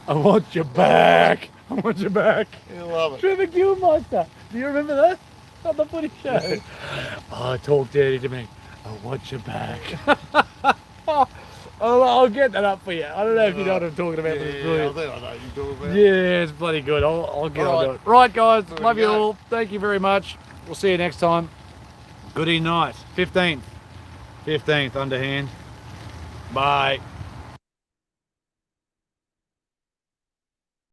I want you back. I want you back. You love it. Trevor Gilmeister. Do you remember that? On the footy show. Oh, talk dirty to me. I want you back. I'll get that up for you. I don't know if you know what I'm talking about, but it's brilliant. I think I know what you're talking about. Yeah, it's bloody good. I'll get on to it. Right, guys. Love you all. Thank you very much. We'll see you next time. Goodie night. 15th. 15th underhand. Bye.